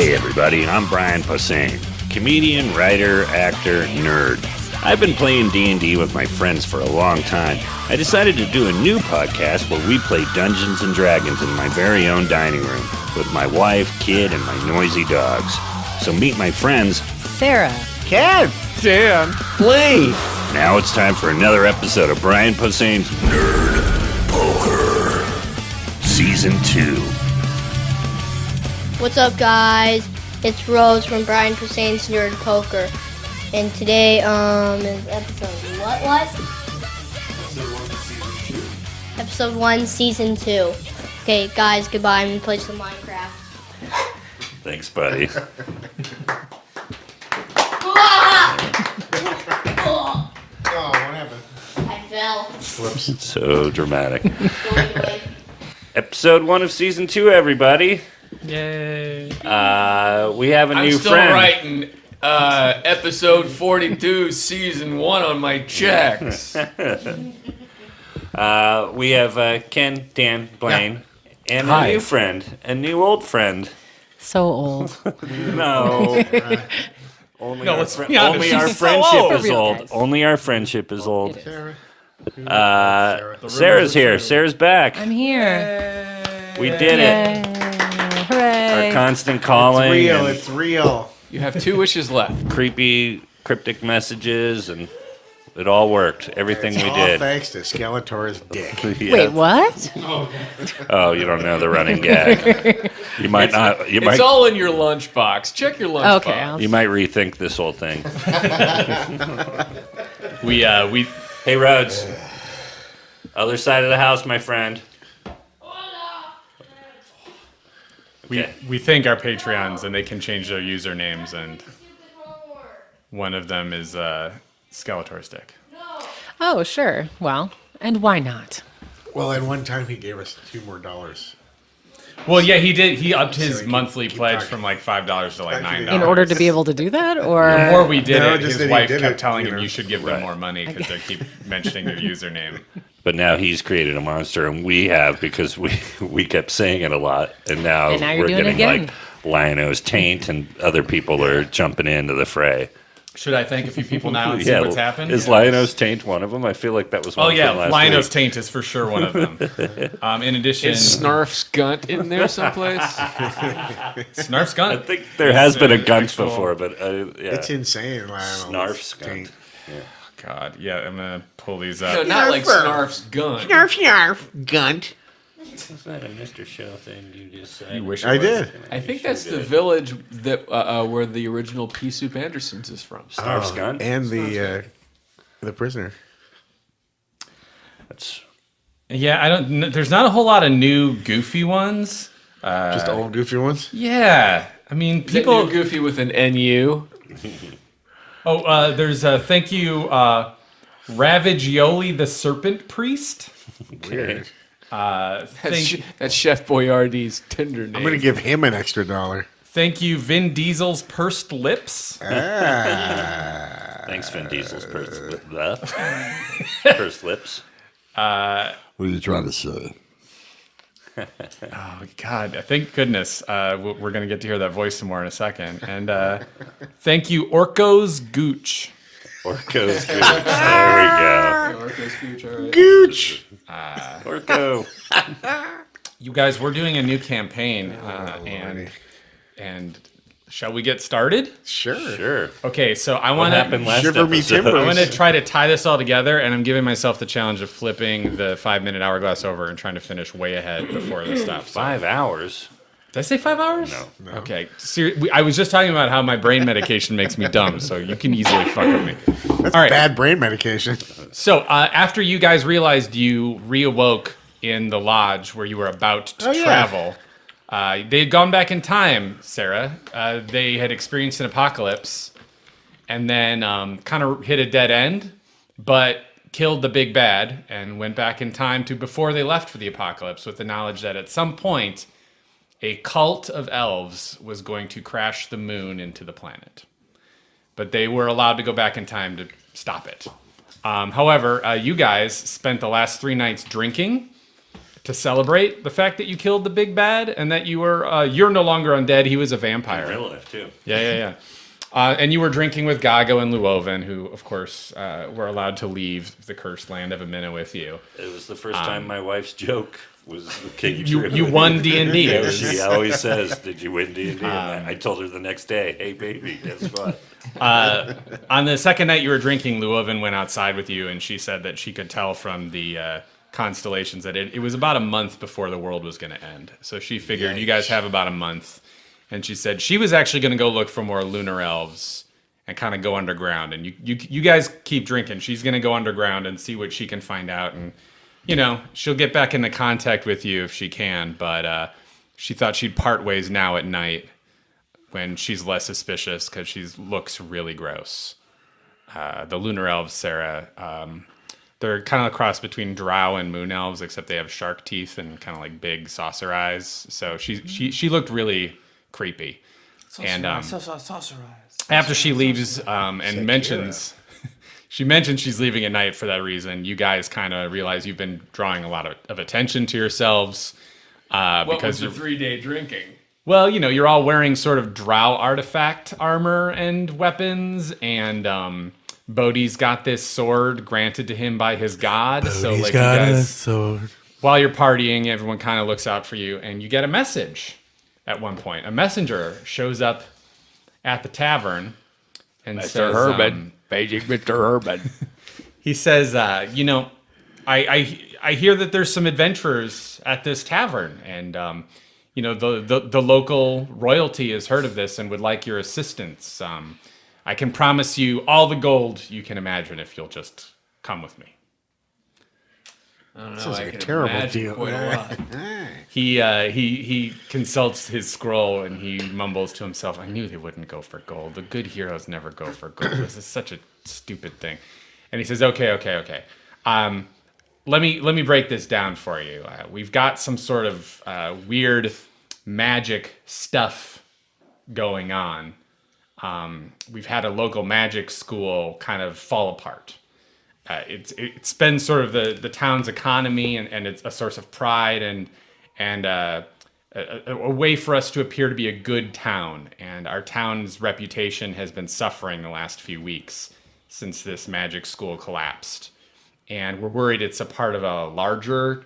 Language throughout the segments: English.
Hey everybody, I'm Brian Posehn, comedian, writer, actor, nerd. I've been playing D&D with my friends for a long time. I decided to do a new podcast where we play Dungeons & Dragons in my very own dining room with my wife, kid, and my noisy dogs. So meet my friends, Sarah, Ken, Dan, Lee. Now it's time for another episode of Brian Posehn's Nerd Poker, Season 2. What's up, guys? It's Rose from Brian Posehn's Nerd Poker. And today, is episode what? Episode 1, Season 2. Okay, guys, goodbye. I'm gonna play some Minecraft. Thanks, buddy. Oh, what happened? I fell. Whoops. So dramatic. Episode 1 of Season 2, everybody. yay! We have a I'm new still friend. writing episode 42, season 1 on my checks. We have Ken, Dan, Blaine, and Hi. a new friend, a new old friend. so old. No. Only No, our, let's be honest, only she's our so friendship old. is For real, old. guys. Only our friendship is old. Sarah. Sarah's here. Sarah's back. I'm here. We did it. Yay. Hooray. Our constant calling. Real, and it's real. You have 2 wishes left. creepy, cryptic messages, and it all worked. Everything It's we all did. thanks to Skeletor's dick. Yeah. Wait, what? Oh, you don't know the running gag. You might not. You It's might. all in your lunchbox. Check your lunchbox. Okay. I'll You might rethink this whole thing. We Hey, Rhodes. Other side of the house, my friend. Okay. we thank our Patreons, and they can change their usernames, and one of them is Skeletor Stick. Oh, sure. Well, and why not? Well, at one time he gave us $2 more. Well, yeah, he did. He upped his So he monthly keep pledge talking. from like $5 to like Back to the $9. In order to be able to do that, or The more we did No, it, just his that he wife did kept it, telling you him know. you should give them more money because they keep mentioning your username. But now he's created a monster, and we have because we kept saying it a lot, and now And now you're we're doing it getting again. like Liono's taint, and other people are jumping into the fray. Should I thank a few people now and see what's happened? Is Liono's taint one of them? I feel like that was one Oh from yeah, last Liono's week. taint is for sure one of them. In addition, Is Snarf's Gunt in there someplace? Snarf's gun. I think there has been a gunt actual- before, but yeah. It's insane, Lionel. Snarf's gunt. God, yeah, I'm gonna pull these No, up. not like Snarf's Gun. Gunt. Is that a Mr. Show thing you just said? You wish I it was. did. I think that's the village that where the original Pea Soup Andersons is from. Snarf's gunt? And the prisoner. That's Yeah, I don't. There's not a whole lot of new goofy ones. Just old goofy ones. Yeah, I mean, Is that people. new Goofy with an NU? Oh, there's a thank you, Ravagioli the Serpent Priest. Weird. That's Chef Boyardee's Tinder name. I'm going to give him an extra $1. Thank you, Vin Diesel's Pursed Lips. thanks, Vin Diesel's pursed lips. What are you trying to say? Oh God! Thank goodness we're gonna get to hear that voice some more in a second. And thank you, Orko's Gooch. Orko's gooch. There Gooch. we go. Orko. You guys, we're doing a new campaign, and shall we get started? Sure. Sure. Okay, so I What want happened to. last Shiver me episode? timbers. I'm going to try to tie this all together, and I'm giving myself the challenge of flipping the 5-minute hourglass over and trying to finish way ahead before the stuff. So, 5 hours? did I say 5 hours? No. Okay. I was just talking about how my brain medication makes me dumb, so you can easily fuck with me. That's All right. bad brain medication. So after you guys realized you reawoke in the lodge where you were about to travel, they had gone back in time, Sarah. They had experienced an apocalypse and then kind of hit a dead end, but killed the big bad and went back in time to before they left for the apocalypse with the knowledge that at some point a cult of elves was going to crash the moon into the planet. But they were allowed to go back in time to stop it. However, you guys spent the last 3 nights drinking, to celebrate the fact that you killed the big bad and that you were you're no longer undead. He was a vampire. In real life too. Yeah. And you were drinking with Gago and Luoven, who, of course, were allowed to leave the cursed land of Encino with you. It was the first time my wife's joke was the king. You won D&D. Yeah, she always says, "Did you win D&D?" And I told her the next day, "Hey, baby, guess what?" On the second night you were drinking, Luoven went outside with you, and she said that she could tell from the constellations that it was about a month before the world was going to end. So she figured you guys have about a month. And she said she was actually going to go look for more lunar elves and kind of go underground. And you guys keep drinking. She's going to go underground and see what she can find out. And, she'll get back into contact with you if she can. But she thought she'd part ways now at night when she's less suspicious because she looks really gross. The lunar elves, Sarah, they're kind of a cross between drow and moon elves, except they have shark teeth and kind of like big saucer eyes. So she looked really creepy. And after she leaves and mentions she mentions she's leaving at night for that reason, you guys kind of realize you've been drawing a lot of attention to yourselves What was the 3-day drinking? Well, you're all wearing sort of drow artifact armor and weapons, and Bodhi's got this sword granted to him by his god. So like you guys, while you're partying, everyone kind of looks out for you, and you get a message. At one point, a messenger shows up at the tavern and says, Paging Mr. Herman. He says, I hear that there's some adventurers at this tavern, and the local royalty has heard of this and would like your assistance. I can promise you all the gold you can imagine if you'll just come with me. I don't know. Sounds I like a can terrible imagine deal. quite a lot. He consults his scroll and he mumbles to himself, "I knew they wouldn't go for gold. The good heroes never go for gold. This is such a stupid thing." And he says, "Okay. Let me break this down for you. We've got some sort of weird magic stuff going on. We've had a local magic school kind of fall apart. It's been sort of the town's economy, and it's a source of pride and a way for us to appear to be a good town. And our town's reputation has been suffering the last few weeks since this magic school collapsed. And we're worried it's a part of a larger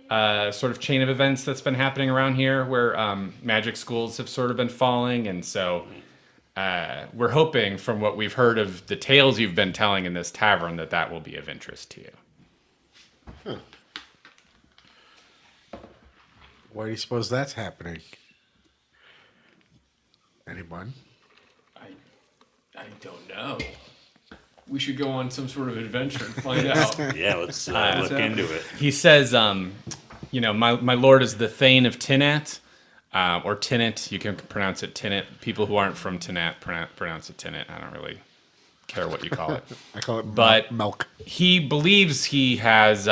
sort of chain of events that's been happening around here where magic schools have sort of been falling. And so we're hoping, from what we've heard of the tales you've been telling in this tavern, that will be of interest to you." Huh. Why do you suppose that's happening? Anyone? I don't know. We should go on some sort of adventure and find out. Yeah, let's look into it. He says, my lord is the Thane of Tinat, or Tinnet. You can pronounce it Tinnet. People who aren't from Tinat pronounce it Tinnet. I don't really care what you call it. I call it milk. He believes he has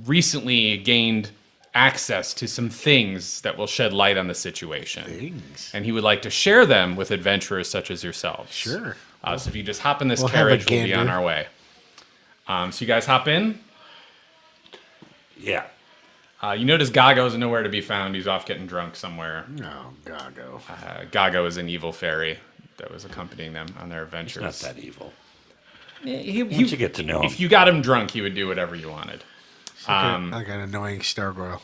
recently gained access to some things that will shed light on the situation. Things? And he would like to share them with adventurers such as yourselves. Sure. So if you just hop in this We'll carriage, we'll be gander. on our way. So you guys hop in. Yeah. You notice Gago's nowhere to be found. He's off getting drunk somewhere. Oh, Gago. Gago is an evil fairy that was accompanying them on their adventures. Not that evil. He, Once you get to know him. If you got him drunk, he would do whatever you wanted. Like an annoying Stargirl.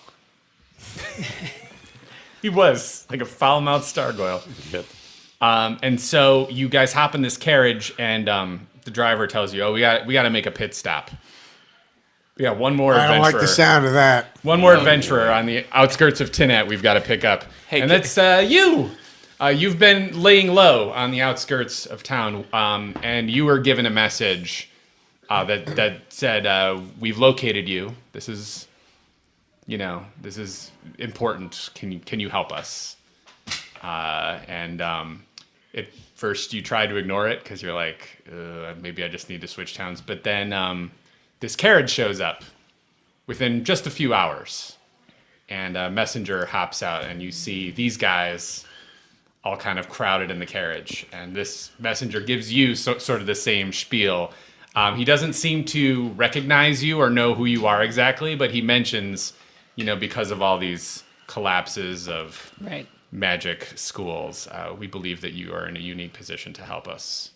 He was like a foul-mouthed Stargoyle. Yep. And so you guys hop in this carriage, and the driver tells you, "Oh, we got to make a pit stop. We got one more I adventurer. don't like the sound of that. One more adventurer on the outskirts of Tinat we've got to pick up. Hey, and that's you. You've been laying low on the outskirts of town, and you were given a message that said, we've located you. This is important. Can you help us?" At first you try to ignore it because you're like, maybe I just need to switch towns. But then this carriage shows up within just a few hours, and a messenger hops out, and you see these guys all kind of crowded in the carriage. And this messenger gives you sort of the same spiel. He doesn't seem to recognize you or know who you are exactly, but he mentions because of all these collapses of Right. magic schools, we believe that you are in a unique position to help us.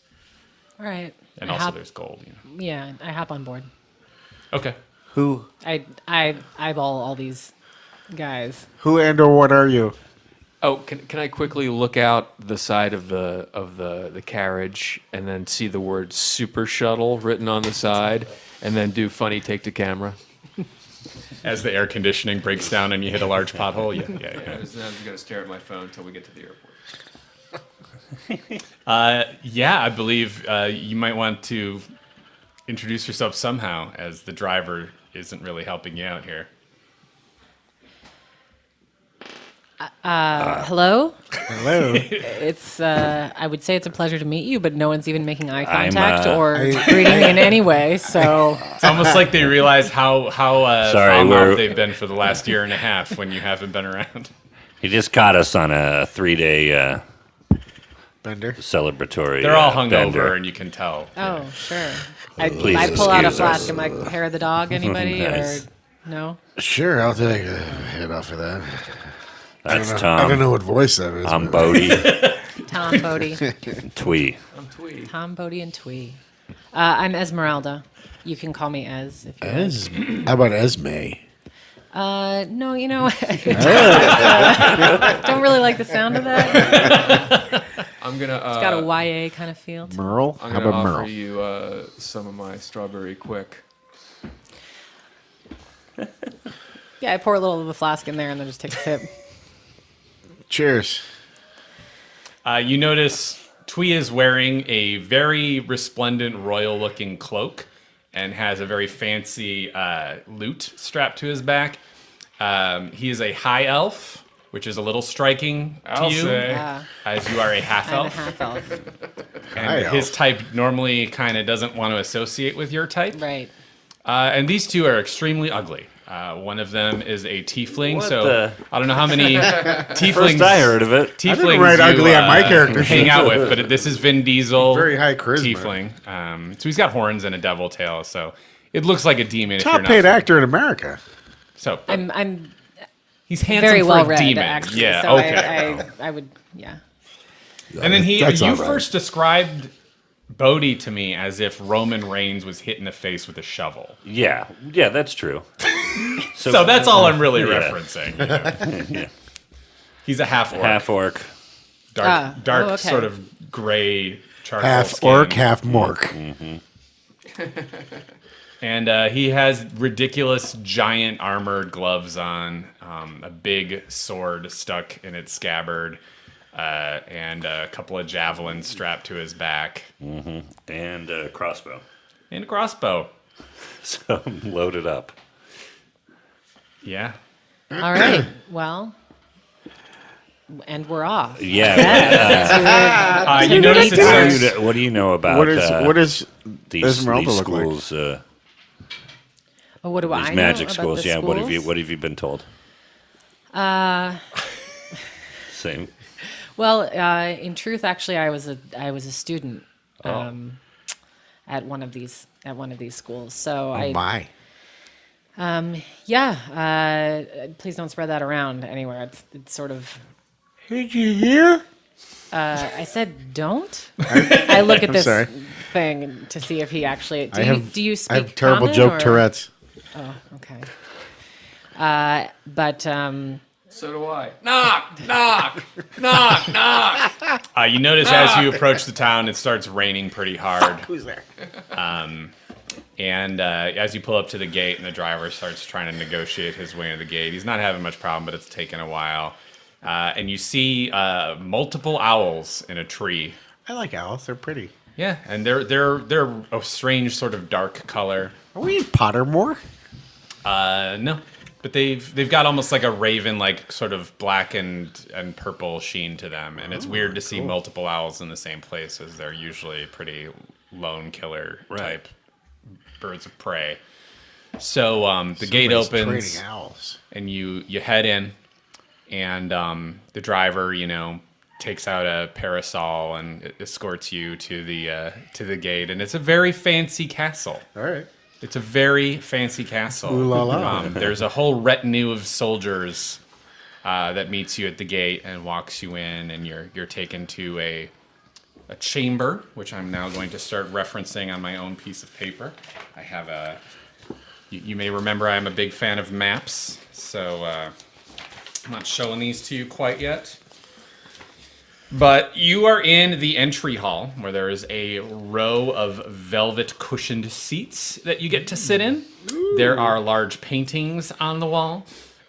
All right. And also there's gold. Yeah, I hop on board. Okay. Who I eyeball all these guys. and or what are you? Oh, can I quickly look out the side of the carriage and then see the word Super Shuttle written on the side, and then do funny take to camera? As the air conditioning breaks down and you hit a large pothole. Yeah. I'm just gonna stare at my phone until we get to the airport. I believe you might want to introduce yourself somehow, as the driver isn't really helping you out here. Hello? Hello. It's I would say it's a pleasure to meet you, but no one's even making eye I'm, contact or greeting me in any way. So It's almost like they realize how Sorry, foul-mouthed they've been for the last year and a half when you haven't been around. He just caught us on a 3-day Bender. celebratory. They're all bender. hungover, and you can tell. oh sure. I Please pull out a excuse flask. us. Am I hair of the dog? Anybody Nice. or no? Sure, I'll take a hit off of that. That's I Tom. don't know what voice that is. I'm but- Bodhi. Tom Bodhi. Twee. I'm Twee. Tom Bodhi and Twee. I'm Esmeralda. You can call me Ez if you like. How about Esme? No, don't really like the sound of that. I'm gonna. It's got a YA kind of feel to it. Merle? I'm How gonna about offer Merle? you some of my strawberry quick. Yeah, I pour a little of the flask in there and then just take a sip. Cheers. You notice Twee is wearing a very resplendent, royal-looking cloak and has a very fancy lute strapped to his back. He is a high elf, which is a little striking to I'll you, say. as you are a half I'm a elf. half elf. High And his elf. type normally kind of doesn't want to associate with your type. Right. And these two are extremely ugly. One of them is a tiefling, What so the- I don't know how many tieflings. First I heard of it. I didn't Tieflings write you, ugly on my character hang sheet. out with, but this is Vin Diesel. Very high charisma. Tiefling. So he's got horns and a devil tail, so it looks like a demon. Top if you're paid not, actor in America. So I'm he's handsome very for well a read, demon. actually. Yeah. So Okay. I would, yeah. And then That's you all right. first described Bodhi to me as if Roman Reigns was hit in the face with a shovel. Yeah, that's true. So that's all I'm really Yeah. referencing. Yeah. He's a half orc. Half orc. Dark, oh, okay. sort of gray charcoal Half skin. orc, half mork. And he has ridiculous giant armored gloves on, a big sword stuck in its scabbard, and a couple of javelins strapped to his back, And a crossbow. and a crossbow. So loaded up. Yeah. All right. Well, and we're off. Yeah. You notice it says, What do you know about What is these Esmeralda look schools? like? Oh, what do I These know magic about schools. the Yeah. schools? What have you been told? Same. Well, in truth, actually, I was a student Oh. at one of these schools. So Oh my. please don't spread that around anywhere. It's sort of. Did you hear? I said don't. I look at this sorry. thing to see if he actually. Do you speak? I have terrible common, joke or- Tourette's. Oh, okay. But So do I. Knock, knock, knock, knock. you notice as you approach the town, it starts raining pretty hard. Who's there? And as you pull up to the gate and the driver starts trying to negotiate his way into the gate, he's not having much problem, but it's taken a while. And you see multiple owls in a tree. I like owls. They're pretty. Yeah, and they're a strange sort of dark color. Are we in Pottermore? No, but they've got almost like a raven, like sort of black and purple sheen to them, and it's weird to see multiple owls in the same place, as they're usually pretty lone killer type birds of prey. So the gate opens, Training owls. and you head in, and the driver, takes out a parasol and escorts you to the gate, and it's a very fancy castle. All right. It's a very fancy castle. Ooh la la. There's a whole retinue of soldiers that meets you at the gate and walks you in, and you're taken to a chamber, which I'm now going to start referencing on my own piece of paper. I have a. You may remember I'm a big fan of maps, so I'm not showing these to you quite yet. But you are in the entry hall, where there is a row of velvet cushioned seats that you get to sit in. There are large paintings on the wall,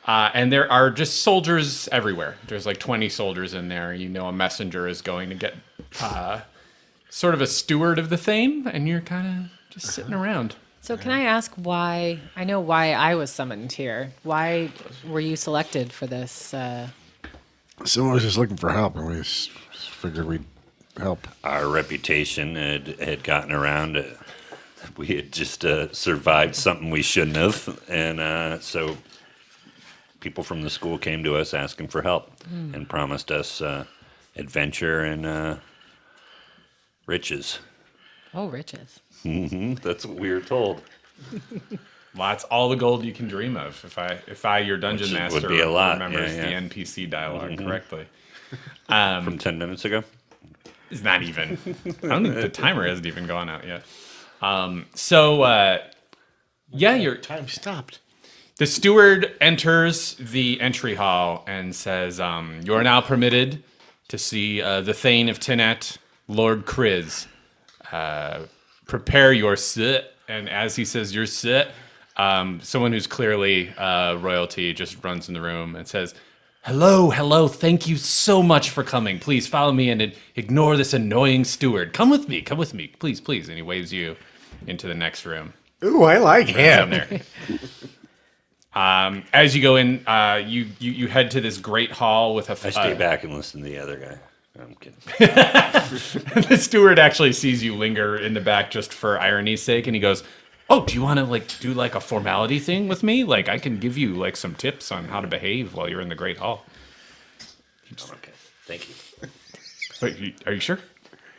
and there are just soldiers everywhere. There's like 20 soldiers in there. You know a messenger is going to get sort of a steward of the Thane, and you're kind of just sitting around. So can I ask why? I know why I was summoned here. Why were you selected for this? Someone was just looking for help, and we just figured we'd help. Our reputation had gotten around. We had just survived something we shouldn't have. And so people from the school came to us asking for help and promised us adventure and riches. Oh, riches. That's what we were told. Well, that's all the gold you can dream of. If I your dungeon Which master would be a lot, remembers yeah. the NPC dialogue correctly. From 10 minutes ago? It's not even. I don't think the timer hasn't even gone out yet. You're. Time stopped. The steward enters the entry hall and says, "You are now permitted to see the Thane of Tinnat, Lord Kriz. Prepare your sit." And as he says, "Your sit," someone who's clearly royalty just runs in the room and says, hello, thank you so much for coming. Please follow me and ignore this annoying steward. Come with me, please. And he waves you into the next room. Ooh, I like Down him. there. As you go in, you head to this great hall with a... I stay back and listen to the other guy. I'm kidding. The steward actually sees you linger in the back just for irony's sake, and he goes, "Oh, do you want to do a formality thing with me? I can give you some tips on how to behave while you're in the Great Hall." Okay, thank you. Wait, are you sure?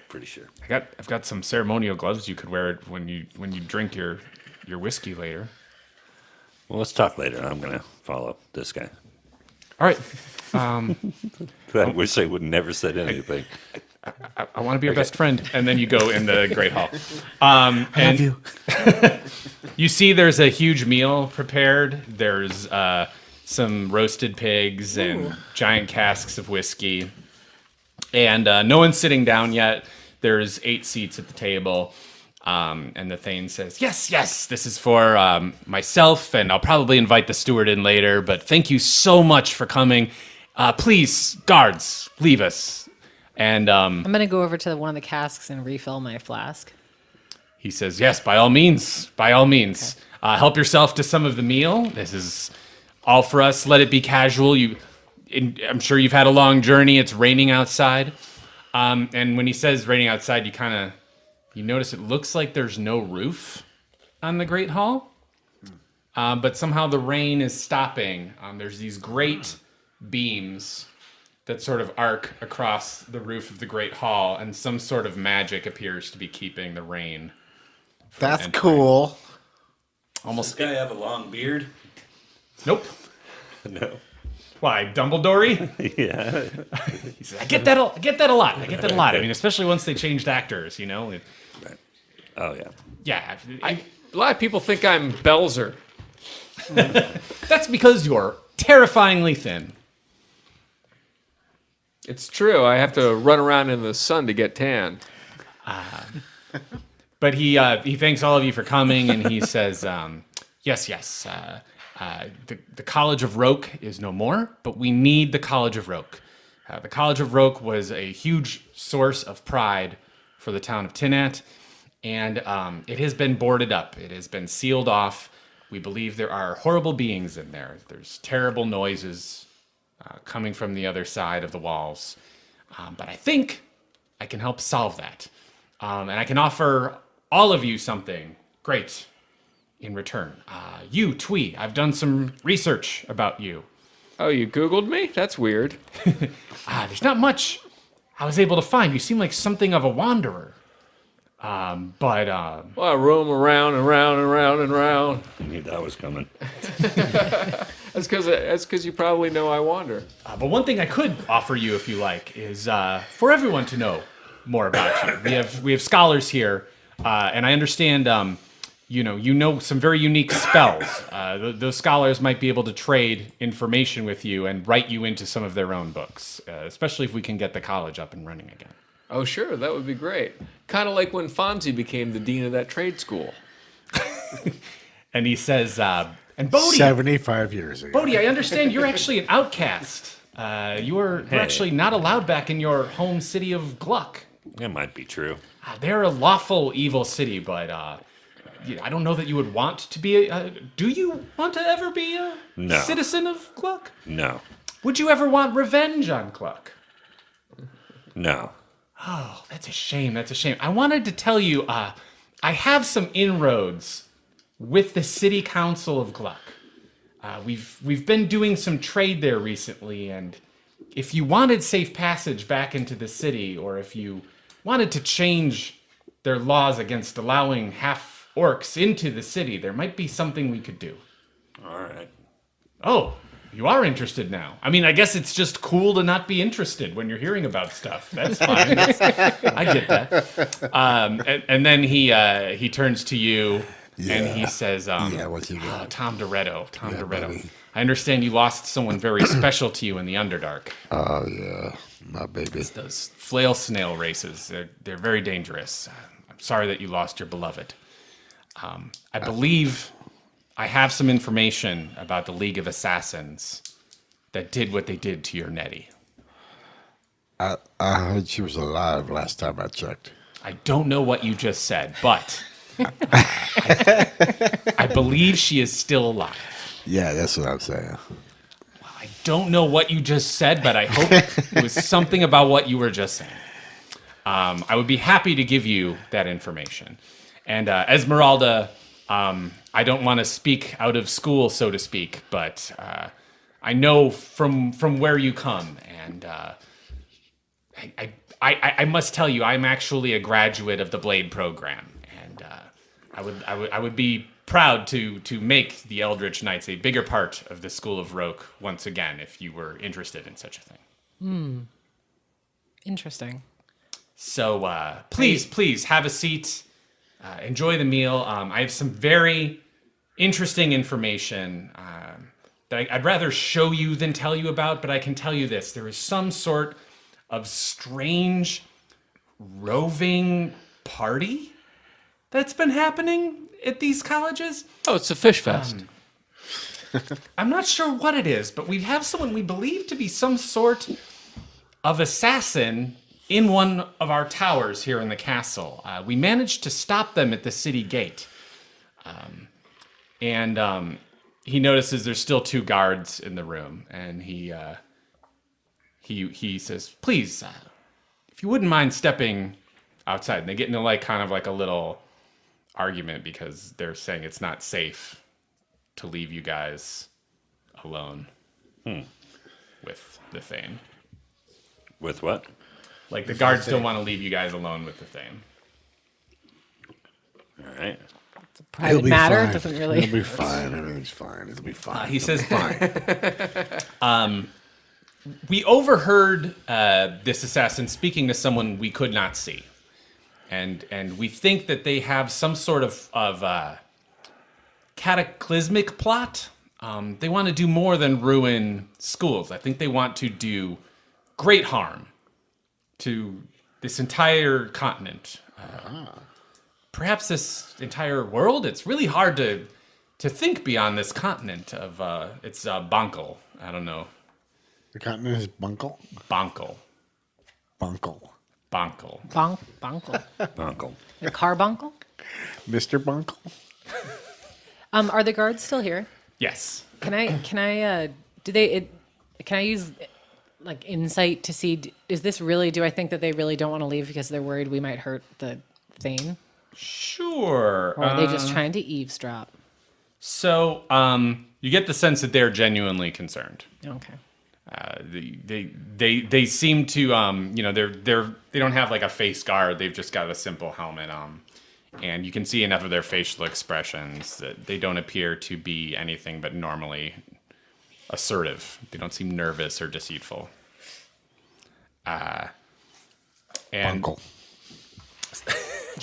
Pretty sure. I've got some ceremonial gloves you could wear when you drink your whiskey later. Well, let's talk later. I'm going to follow this guy. All right. I wish I would never said anything. I want to be your best friend. And then you go in the Great Hall. I love you. You see there's a huge meal prepared. There's some roasted pigs and giant casks of whiskey. And no one's sitting down yet. There's 8 seats at the table. And the Thane says, yes, this is for myself, and I'll probably invite the steward in later, but thank you so much for coming. Please, guards, leave us. And I'm going to go over to one of the casks and refill my flask. he says, yes, by all means. Okay. Help yourself to some of the meal. This is all for us. Let it be casual. I'm sure you've had a long journey. It's raining outside. And when he says raining outside, you notice it looks like there's no roof on the Great Hall. But somehow the rain is stopping. There's these great beams that sort of arc across the roof of the Great Hall, and some sort of magic appears to be keeping the rain. That's entering. cool. Almost. Does this guy have a long beard? Nope. No. Why, Dumbledore? Yeah. He says, I get that a lot. I mean, especially once they changed actors, Right. Oh, yeah. Yeah. A lot of people think I'm Belzer. That's because you're terrifyingly thin. It's true. I have to run around in the sun to get tan. But he thanks all of you for coming, and he says, yes. The College of Roke is no more, but we need the College of Roke. The College of Roke was a huge source of pride for the town of Tinnat, and it has been boarded up. It has been sealed off. We believe there are horrible beings in there. There's terrible noises coming from the other side of the walls. But I think I can help solve that. And I can offer all of you something great in return. You, Twee, I've done some research about you. Oh, you Googled me? That's weird. There's not much I was able to find. You seem like something of a wanderer. Well, I roam around and round and round and round. I knew that was coming. That's because you probably know I wander. But one thing I could offer you, if you like, is for everyone to know more about you. We have scholars here, and I understand you know some very unique spells. Those scholars might be able to trade information with you and write you into some of their own books, especially if we can get the college up and running again. Oh, sure, that would be great. Kind of like when Fonzie became the dean of that trade school. And he says, and Bodhi, 75 years ago. Bodhi, I understand you're actually an outcast. You're actually not allowed back in your home city of Gluck. That might be true. They're a lawful evil city, but I don't know that you would want to be do you want to ever be a No. citizen of Gluck? No. Would you ever want revenge on Gluck? No. Oh, that's a shame. That's a shame. I wanted to tell you, I have some inroads with the city council of Gluck. We've been doing some trade there recently, and if you wanted safe passage back into the city, or if you wanted to change their laws against allowing half orcs into the city, there might be something we could do. All right. Oh, you are interested now. I mean, I guess it's just cool to not be interested when you're hearing about stuff. That's fine. I get that. And then he turns to you and he says, what's he got? Tom Doretto. Tom Doretto. buddy. I understand you lost someone very special to you in the Underdark. Oh, yeah. My baby. Those flail snail races, they're very dangerous. I'm sorry that you lost your beloved. I believe I have some information about the League of Assassins that did what they did to your Nettie. I heard she was alive last time I checked. I don't know what you just said, but I believe she is still alive. Yeah, that's what I'm saying. I don't know what you just said, but I hope it was something about what you were just saying. I would be happy to give you that information. And Esmeralda, I don't want to speak out of school, so to speak, but I know from where you come, and I must tell you, I'm actually a graduate of the Blade program, and I would be proud to make the Eldritch Knights a bigger part of the School of Roke once again, if you were interested in such a thing. Interesting. So please have a seat. Enjoy the meal. I have some very interesting information that I'd rather show you than tell you about, but I can tell you this. There is some sort of strange roving party that's been happening at these colleges. Oh, it's a fish fest. I'm not sure what it is, but we have someone we believe to be some sort of assassin in one of our towers here in the castle. We managed to stop them at the city gate. And he notices there's still 2 guards in the room, and he says, please, if you wouldn't mind stepping outside. And they get into kind of a little argument because they're saying it's not safe to leave you guys alone with the Thane. With what? The guards don't want to leave you guys alone with the Thane. All right. It's a private matter. Fine. It doesn't really. It'll be fine. Everything's fine. It'll be fine. He says fine. We overheard this assassin speaking to someone we could not see. And we think that they have some sort of cataclysmic plot. They want to do more than ruin schools. I think they want to do great harm to this entire continent. Perhaps this entire world. It's really hard to think beyond this continent of it's Bonkel. I don't know. The continent is Bunkle? Bonkel. Bunkle. Bonkel. Bunkle. Uncle. Your car bunkle? Mr. Bunkle? Are the guards still here? Yes. Can I use insight to see, is this really, do I think that they really don't want to leave because they're worried we might hurt the Thane? Sure. Or are they just trying to eavesdrop? So, you get the sense that they're genuinely concerned. Okay. They seem to they don't have like a face guard. They've just got a simple helmet on, and you can see enough of their facial expressions that they don't appear to be anything but normally assertive. They don't seem nervous or deceitful. And Bungle.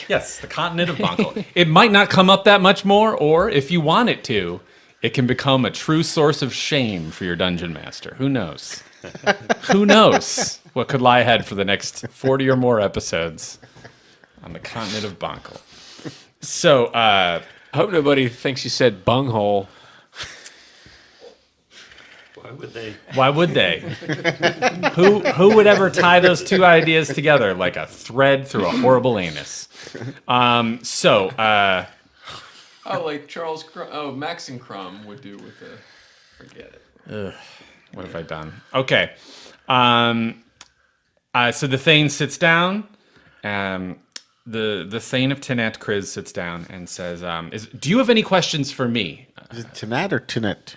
yes, the continent of Bunkle. It might not come up that much more, or if you want it to, it can become a true source of shame for your dungeon master. Who knows? Who knows what could lie ahead for the next 40 or more episodes on the continent of Bunkle. So, I hope nobody thinks you said bunghole. Why would they? who would ever tie those two ideas together like a thread through a horrible anus? Oh, like Charles Crumb. Oh, Max and Crumb would do with the. Forget it. What have I done? Okay. So the Thane sits down. The Thane of Tinat Kriz sits down and says, do you have any questions for me? Is it Tanat or Tinat?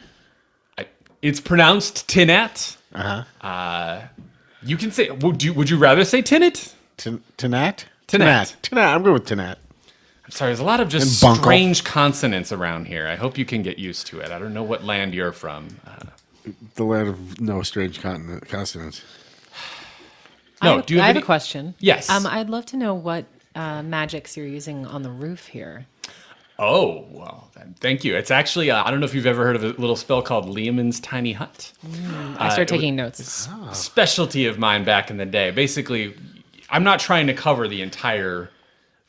It's pronounced Tinat. You can say, would you rather say Tinat? Tanat? Tinat. Tanat. I'm good with Tanat. I'm sorry, there's a lot of just And Bunkle. strange consonants around here. I hope you can get used to it. I don't know what land you're from. The land of no strange consonants. No, do you I have have any- a question. Yes. I'd love to know what magics you're using on the roof here. Oh, well, thank you. It's actually, I don't know if you've ever heard of a little spell called Liamon's Tiny Hut. I started taking notes. Specialty of mine back in the day. Basically, I'm not trying to cover the entire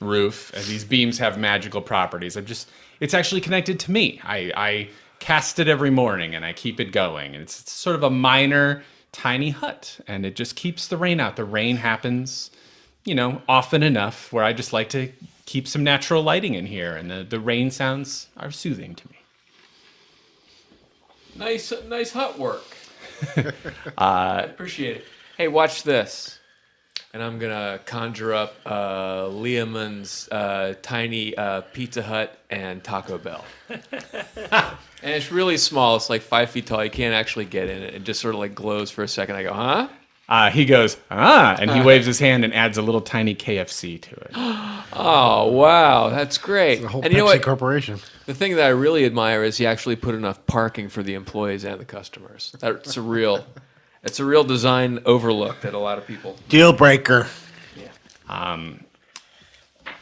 roof, and these beams have magical properties. It's actually connected to me. I cast it every morning, and I keep it going. And it's sort of a minor, tiny hut, and it just keeps the rain out. The rain happens, often enough where I just like to keep some natural lighting in here, and the rain sounds are soothing to me. Nice hut work. I appreciate it. Hey, watch this. And I'm going to conjure up Liamon's tiny Pizza Hut and Taco Bell. And it's really small. It's like 5 feet tall. You can't actually get in it. It just sort of like glows for a second. I go, huh? He goes, and he waves his hand and adds a little tiny KFC to it. Oh, wow. That's great. The whole And you know Pepsi what? Corporation. The thing that I really admire is he actually put enough parking for the employees and the customers. It's a real design overlook that a lot of people. Deal breaker.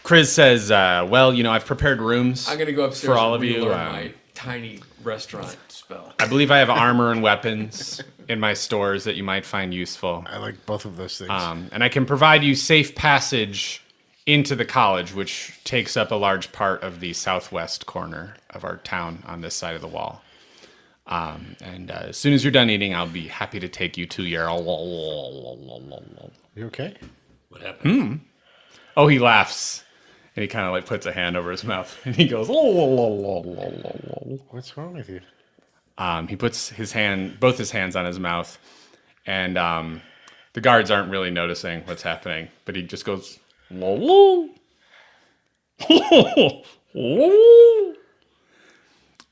Chris says, I've prepared rooms I'm going to go upstairs for all and of you. relearn my tiny restaurant spell. I believe I have armor and weapons in my stores that you might find useful. I like both of those things. And I can provide you safe passage into the college, which takes up a large part of the southwest corner of our town on this side of the wall. And as soon as you're done eating, I'll be happy to take you to your... You okay? What happened? Oh, he laughs. And he kind of like puts a hand over his mouth. And he goes... What's wrong with you? He puts both his hands on his mouth. And the guards aren't really noticing what's happening. But he just goes... And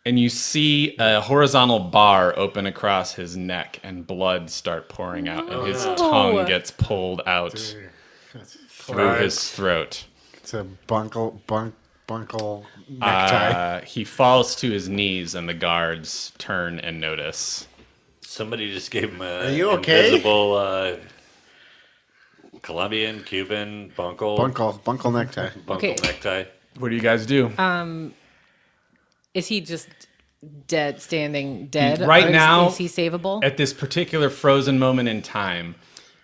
you see a horizontal bar open across his neck, and blood start pouring out, and his tongue gets pulled out through his throat. It's a bunkle necktie. He falls to his knees, and the guards turn and notice. Somebody just gave him a Are you okay? invisible Colombian, Cuban, Bunkle necktie. Okay. necktie. What do you guys do? Is he just dead, standing dead? Right Or now, is he savable? At this particular frozen moment in time,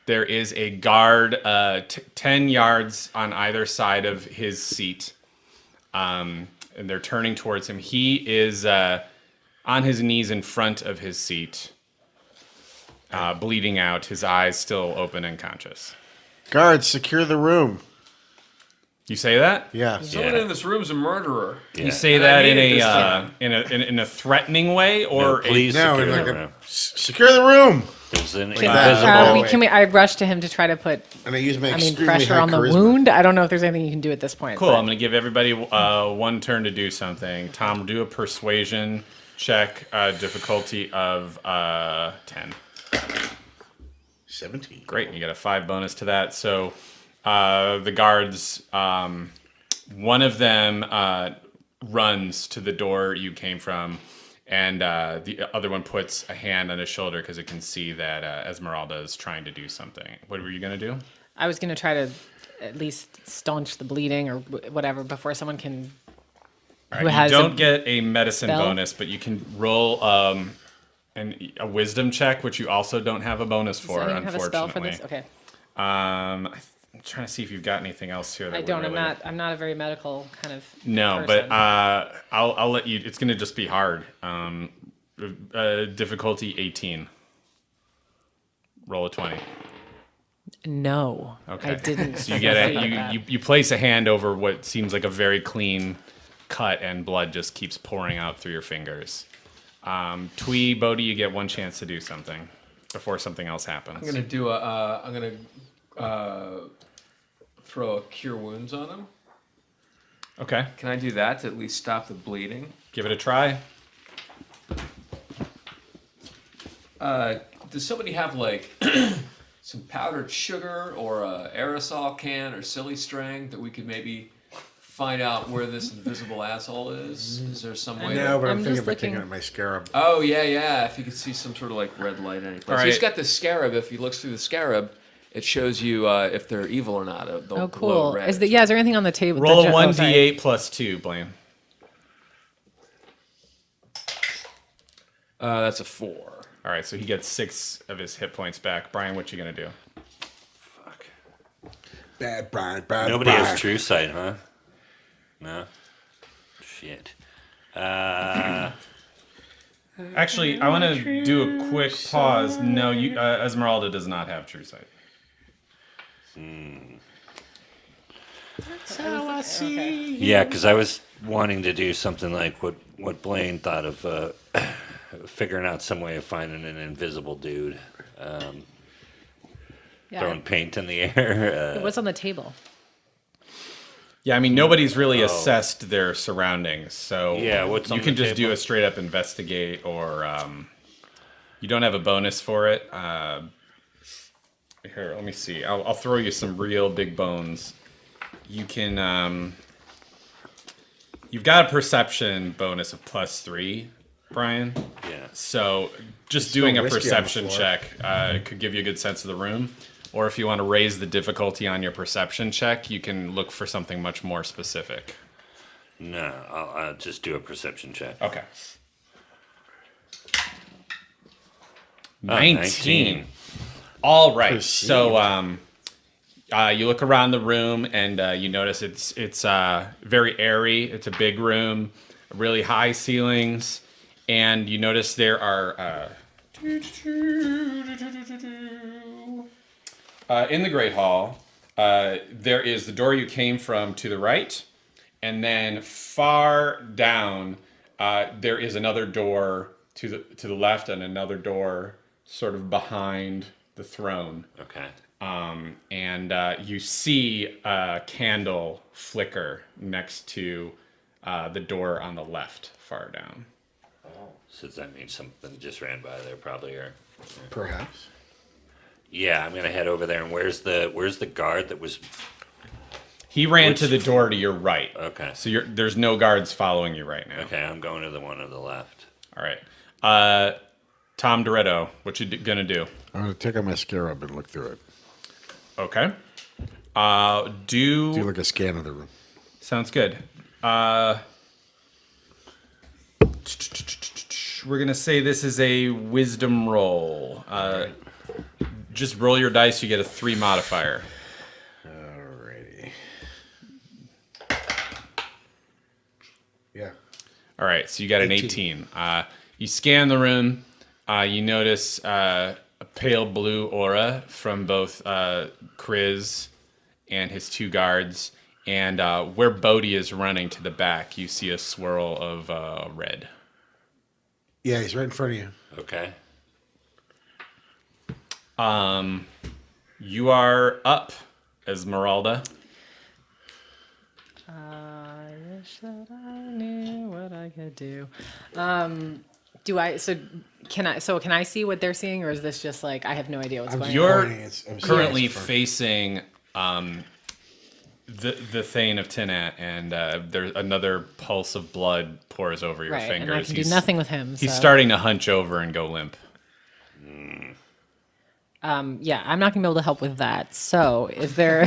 there is a guard 10 yards on either side of his seat, and they're turning towards him. He is on his knees in front of his seat, bleeding out, his eyes still open and conscious. Guards, secure the room. You say that? Yeah. Someone in this room's a murderer. You say And I that mean in it this a time. in a threatening way, or Please No, secure like the a, room. secure the room. There's an that. invisible... I rush to him to try to put, And I use my extremely pressure high on the charisma. wound. I don't know if there's anything you can do at this point. Cool. but- I'm going to give everybody one turn to do something. Tom, do a persuasion check, difficulty of 10. 17. Great, you get a 5 bonus to that. So the guards, one of them runs to the door you came from, and the other one puts a hand on his shoulder because it can see that Esmeralda is trying to do something. What were you going to do? I was going to try to at least staunch the bleeding or whatever before someone can. All Who right, has you don't a get a medicine spell? bonus, but you can roll a wisdom check, which you also don't have a bonus for, Does anyone have a spell for unfortunately. this? Okay. I'm trying to see if you've got anything else here. That I would don't. Really... I'm not a very medical kind of. No, person. but I'll let you. It's gonna just be hard. Difficulty 18. Roll a 20. No. Okay. I didn't. So you get you place a hand over what seems like a very clean cut, and blood just keeps pouring out through your fingers. Twee, Bodhi, you get one chance to do something before something else happens. I'm gonna do throw a cure wounds on him. Okay. Can I do that to at least stop the bleeding? Give it a try. Does somebody have like some powdered sugar or a aerosol can or silly string that we could maybe find out where this invisible asshole is? Is there some way? No, but I'm I'm thinking just about taking looking- out my scarab. Oh yeah. If you could see some sort of like red light any place. All right. He's got the scarab. If he looks through the scarab, it shows you if they're evil or not. They'll Oh, glow cool. red. Is there anything on the table? Roll a oh, sorry. 1d8 plus 2, Blaine. That's a 4. All right, so he gets 6 of his hit points back. Brian, what you gonna do? Fuck. Bad Brian, bad Nobody Brian. has true sight, huh? No? Shit. Actually, I want to do a quick pause. No, Esmeralda does not have true sight. Yeah, because I was wanting to do something like what Blaine thought of figuring out some way of finding an invisible dude. Yeah. Throwing paint in the air. What's on the table? Yeah, I mean, nobody's really assessed their surroundings, so Yeah, what's you on can the just do table? a straight up investigate, or you don't have a bonus for it. Here, let me see. I'll throw you some real big bones. You can. You've got a perception bonus of +3, Brian. Yeah. So just It's doing so a risky on the perception floor. check could give you a good sense of the room. Or if you want to raise the difficulty on your perception check, you can look for something much more specific. No, I'll just do a perception check. Okay. Oh, 19. All right. So you look around the room and you notice it's very airy. It's a big room, really high ceilings, and you notice there are in the Great Hall. There is the door you came from to the right, and then far down there is another door to the left, and another door sort of behind the throne. Okay. And you see a candle flicker next to the door on the left, far down. So does that mean something just ran by there, probably, or? Perhaps. Yeah, I'm gonna head over there. And where's the guard that was? He ran to the door to your right. Okay. So there's no guards following you right now. Okay, I'm going to the one to the left. All right. Tom Doretto, what you gonna do? I'm going to take out my scarab and look through it. Okay. Do like a scan of the room. Sounds good. We're gonna say this is a wisdom roll. Just roll your dice. You get a 3 modifier. Alrighty. Yeah. All right, so you got an 18. You scan the room. You notice a pale blue aura from both Kriz and his 2 guards. And where Bodhi is running to the back, you see a swirl of red. Yeah, he's right in front of you. Okay. You are up, Esmeralda. I wish that I knew what I could do. Do I? So can I? So can I see what they're seeing, or is this just like I have no idea what's going on? You're I'm currently sorry. facing the Thane of Tinat, and there's another pulse of blood pours over your Right, fingers. and I can do nothing with him. He's so. starting to hunch over and go limp. Yeah, I'm not gonna be able to help with that. So, is there?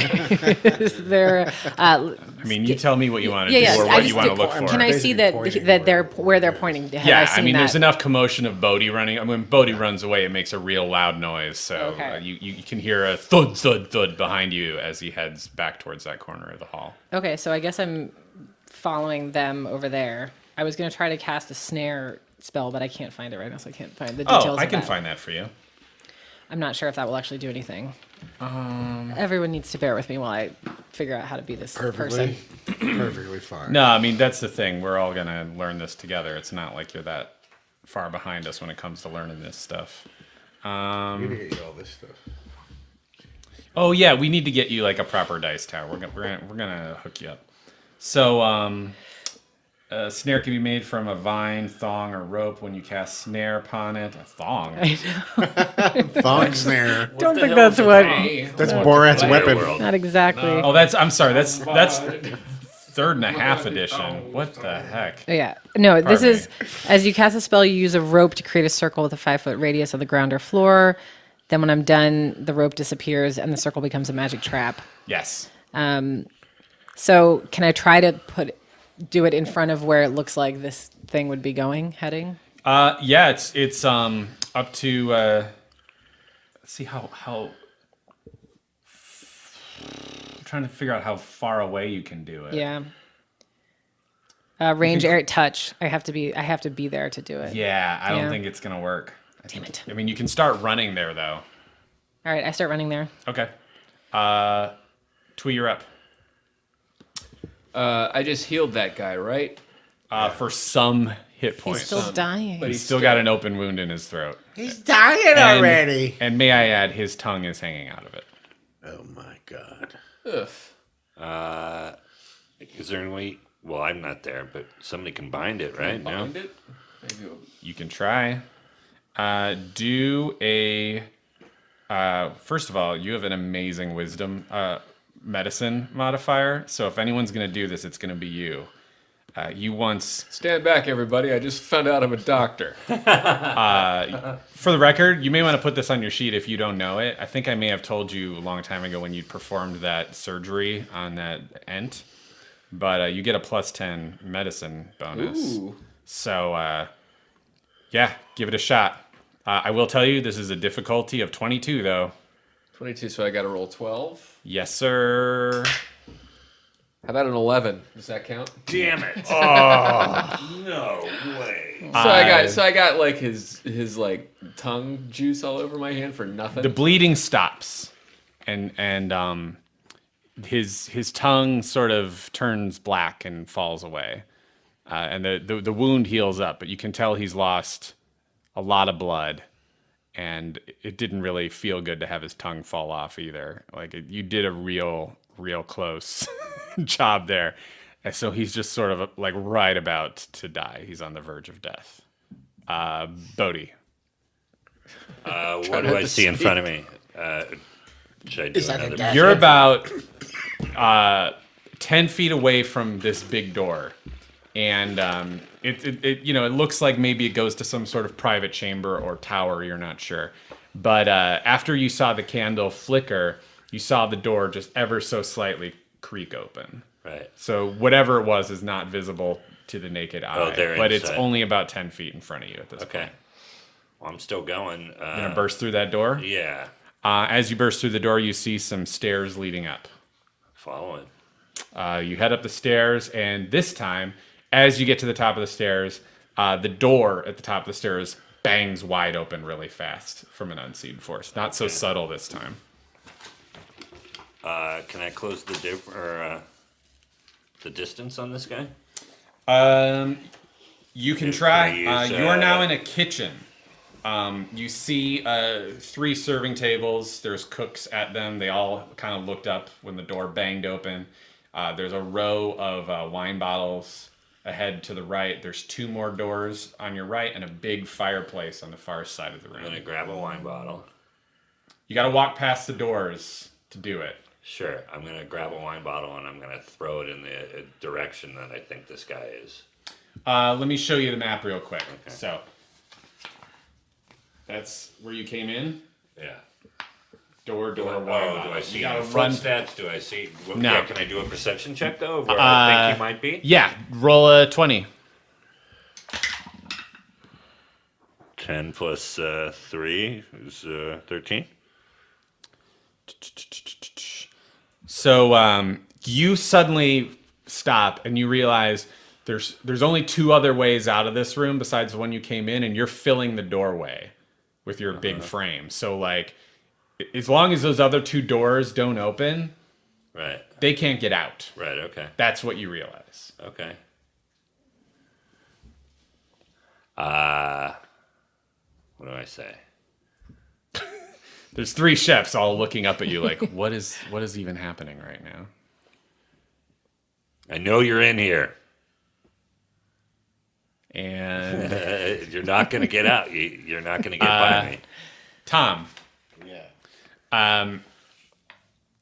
Is there? I mean, you tell me what you want to Yeah, do or I what just you want to did- look for. Can I see Basically that pointing they're where they're pointing? Have Yeah, seen there's that? enough commotion of Bodhi running. I mean, when Bodhi runs away, it makes a real loud noise. So Okay. you can hear a thud, thud, thud behind you as he heads back towards that corner of the hall. Okay, so I guess I'm following them over there. I was gonna try to cast a snare spell, but I can't find it right now, so I can't find the details. Oh, I of can that. find that for you. I'm not sure if that will actually do anything. Everyone needs to bear with me while I figure out how to be this person. Perfectly fine. No, I mean, that's the thing. We're all going to learn this together. It's not like you're that far behind us when it comes to learning this stuff. We need to get you all this stuff. Oh, yeah, we need to get you like a proper dice tower. We're gonna hook you up. So, a snare can be made from a vine, thong, or rope. When you cast snare upon it, a thong. Thong snare. Don't think that's what. That's Borat's weapon. World. Not exactly. Oh, I'm sorry. That's 3rd and a half edition. What the heck? Yeah. No, this Pardon is as you cast a spell, you use a rope to create a circle with a 5-foot radius on the ground or floor. Then when I'm done, the rope disappears and the circle becomes a magic trap. Yes. So can I try to do it in front of where it looks like this thing would be heading? Yeah, it's up to let's see how I'm trying to figure out how far away you can do it. Yeah. Range, air, touch. I have to be there to do it. Yeah, I don't Yeah. think it's gonna work. Damn it. I mean, you can start running there though. All right, I start running there. Okay. Twee, you're up. I just healed that guy, right? For some hit points. He's still dying. But He's still got an open wound in his throat. He's dying already. And may I add, his tongue is hanging out of it. Oh my god. Ugh. Is there any way? Well, I'm not there, but somebody can bind it, right? No. Bind it? Maybe You can try. Do a. First of all, you have an amazing wisdom medicine modifier. So if anyone's going to do this, it's going to be you. You once. Stand back, everybody. I just found out I'm a doctor. For the record, you may want to put this on your sheet if you don't know it. I think I may have told you a long time ago when you performed that surgery on that ent. But you get a +10 medicine bonus. Ooh. So, yeah, give it a shot. I will tell you, this is a difficulty of 22, though. 22, so I got to roll 12. Yes, sir. How about an 11? Does that count? Damn it! Oh no way! So I got like his like tongue juice all over my hand for nothing. The bleeding stops, and his tongue sort of turns black and falls away, and the wound heals up. But you can tell he's lost a lot of blood, and it didn't really feel good to have his tongue fall off either. Like you did a real close job there, and so he's just sort of like right about to die. He's on the verge of death. Bodhi. What do I see in front of me? Should I do another? You're about 10 feet away from this big door, and it looks like maybe it goes to some sort of private chamber or tower. You're not sure, but after you saw the candle flicker, you saw the door just ever so slightly creak open. Right. So whatever it was is not visible to the naked eye, they're but it's inside. only about 10 feet in front of you at this Okay. point. Well, I'm still going. You're gonna burst through that door. Yeah. As you burst through the door, you see some stairs leading up. Following. You head up the stairs, and this time, as you get to the top of the stairs, the door at the top of the stairs bangs wide open really fast from an unseen force. Not so subtle this time. Can I close the distance on this guy? You can Can try. I use, You are now in a kitchen. You see 3 serving tables. There's cooks at them. They all kind of looked up when the door banged open. There's a row of wine bottles ahead to the right. There's 2 more doors on your right and a big fireplace on the far side of the room. I'm going to grab a wine bottle. You got to walk past the doors to do it. Sure. I'm going to grab a wine bottle and I'm going to throw it in the direction that I think this guy is. Let me show you the map real quick. Okay. So, that's where you came in. Yeah. Door, Do wine I bottle. see You gotta any run. footsteps? Do I see? No. Yeah, can I do a perception check, though, of where I think he might be? Yeah, roll a 20. 10 plus 3 is 13. So you suddenly stop and you realize there's only 2 other ways out of this room besides the one you came in, and you're filling the doorway with your big frame. So like, as long as those other 2 doors don't open, Right. they can't get out. Right, okay. That's what you realize. Okay. What do I say? There's 3 chefs all looking up at you like, what is even happening right now? I know you're in here. And You're not going to get out. You're not going to get by me. Tom, Yeah.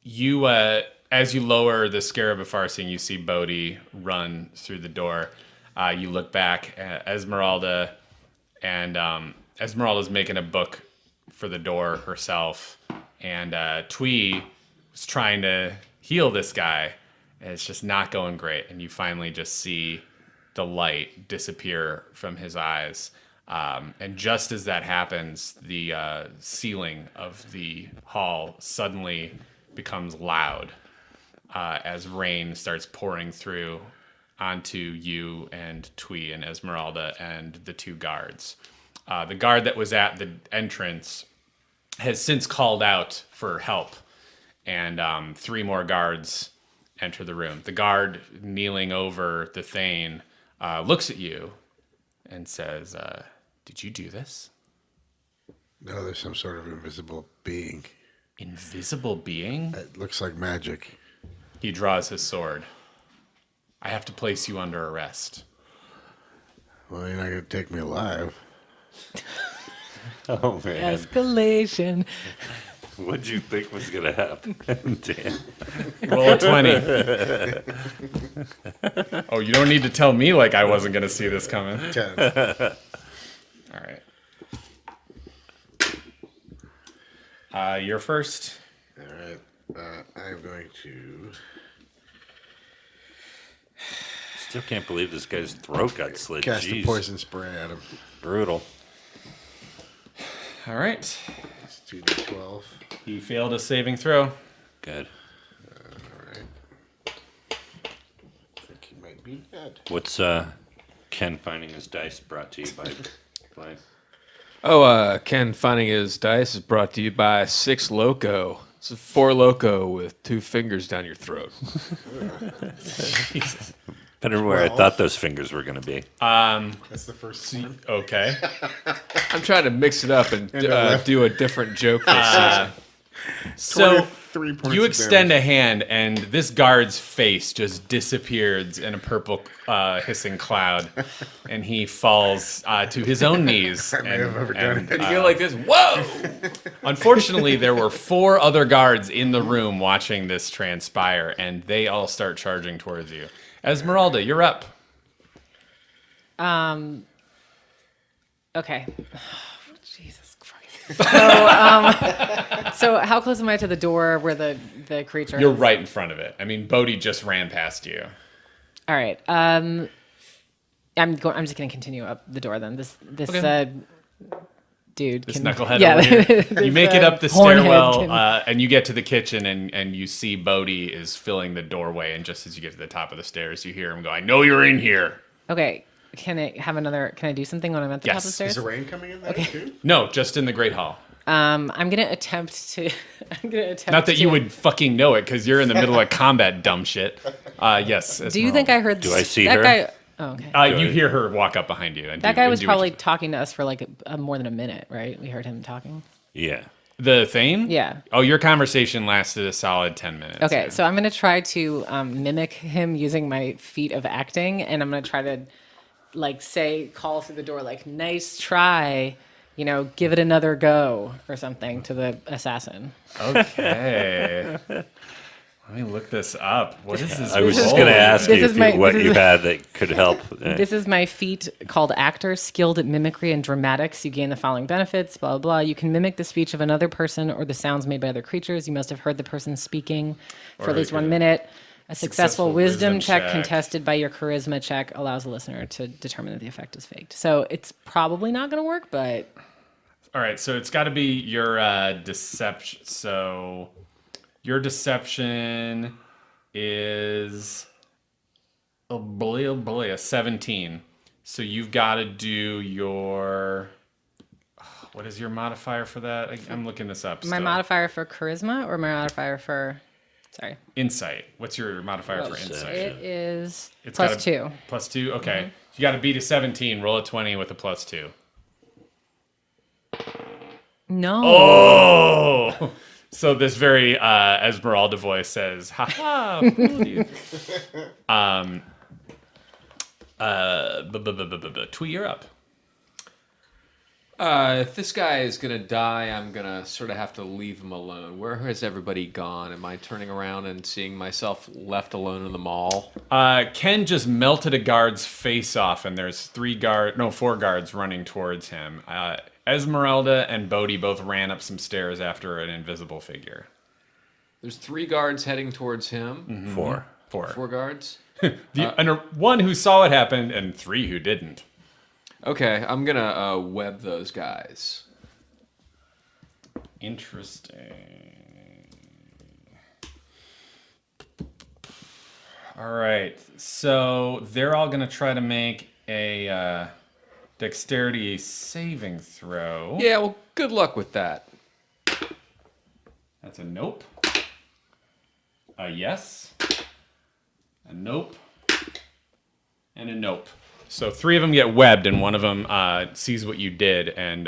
you as you lower the scarab of Farsing, you see Bodhi run through the door. You look back at Esmeralda, and Esmeralda's making a book for the door herself, and Twee was trying to heal this guy, and it's just not going great. And you finally just see the light disappear from his eyes. And just as that happens, the ceiling of the hall suddenly becomes loud as rain starts pouring through onto you and Twee and Esmeralda and the 2 guards. The guard that was at the entrance has since called out for help, and 3 more guards enter the room. The guard kneeling over the Thane looks at you and says, did you do this? No, there's some sort of invisible being. Invisible being? It looks like magic. He draws his sword. I have to place you under arrest. Well, you're not going to take me alive. Oh, man. Escalation. What'd you think was going to happen? Damn. Roll a 20. Oh, you don't need to tell me like I wasn't going to see this coming. 10. All right. You're first. All right. I'm going to... Still can't believe this guy's throat got slit. cast Jeez. a poison spray at him. Brutal. All right. It's 2d12. He failed a saving throw. Good. All right. I think he might be dead. What's Ken finding his dice brought to you by? Ken finding his dice is brought to you by 6 Loco. It's a 4 Loco with 2 fingers down your throat. Better where I thought those fingers were going to be. That's the first one. Okay. I'm trying to mix it up and do a different joke this season. So 23 points you of extend damage. a hand, and this guard's face just disappears in a purple hissing cloud, and he falls to his own knees. I may have overdone it. You go like this, whoa! Unfortunately, there were 4 other guards in the room watching this transpire, and they all start charging towards you. Esmeralda, you're up. Okay. Jesus Christ. So how close am I to the door where the creature You're is? right in front of it. I mean, Bodhi just ran past you. All right. I'm just gonna continue up the door then. This Okay. Dude. This can, knucklehead yeah, over here. this, You make it up the hornhead stairwell, can- and you get to the kitchen, and you see Bodhi is filling the doorway. And just as you get to the top of the stairs, you hear him go, "I know you're in here." Okay. Can I do something when I'm at the top of the Yes. stairs? Is the rain coming in there too? No, just in the Great Hall. I'm gonna attempt to. Not that you would fucking know it, because you're in the middle of combat, dumb shit. Yes. Do you think I heard? Do I see that her? guy? Oh, okay. You hear her walk up behind you. And That guy was probably talking to us for like more than a minute, right? We heard him talking. Yeah. The thing? Yeah. Oh, your conversation lasted a solid 10 minutes. Okay, yeah. so I'm going to try to mimic him using my feat of acting, and I'm going to try to, call through the door, nice try, give it another go, or something to the assassin. Okay. Let me look this up. What is this? I was just roll? going to ask you This is my- what this is you my- had that could help. This is my feat called Actor, skilled at mimicry and dramatics. You gain the following benefits, blah, blah, blah. You can mimic the speech of another person or the sounds made by other creatures. You must have heard the person speaking for at least 1 minute. A successful wisdom check contested by your charisma check allows the listener to determine that the effect is faked. So it's probably not going to work, but... All right, so it's got to be your deception. So your deception is a 17. So you've got to do your... What is your modifier for that? I'm looking this up My still. modifier for charisma or my modifier for... Sorry. Insight. What's your modifier for insight? It is It's plus gotta- 2. Plus 2? Okay. You got to beat a 17. Roll a 20 with a plus 2. No. Oh! So this very Esmeralda voice says, "Ha fooled you." Twee, you're up. If this guy is gonna die, I'm gonna sort of have to leave him alone. Where has everybody gone? Am I turning around and seeing myself left alone in the mall? Ken just melted a guard's face off, and there's 4 guards running towards him. Esmeralda and Bodhi both ran up some stairs after an invisible figure. There's 3 guards heading towards him. 4. 4 guards. And one who saw it happen, and 3 who didn't. Okay, I'm gonna web those guys. Interesting. All right, so they're all gonna try to make a dexterity saving throw. Yeah, well, good luck with that. That's a nope. A yes. A nope. And a nope. So 3 of them get webbed, and one of them sees what you did, and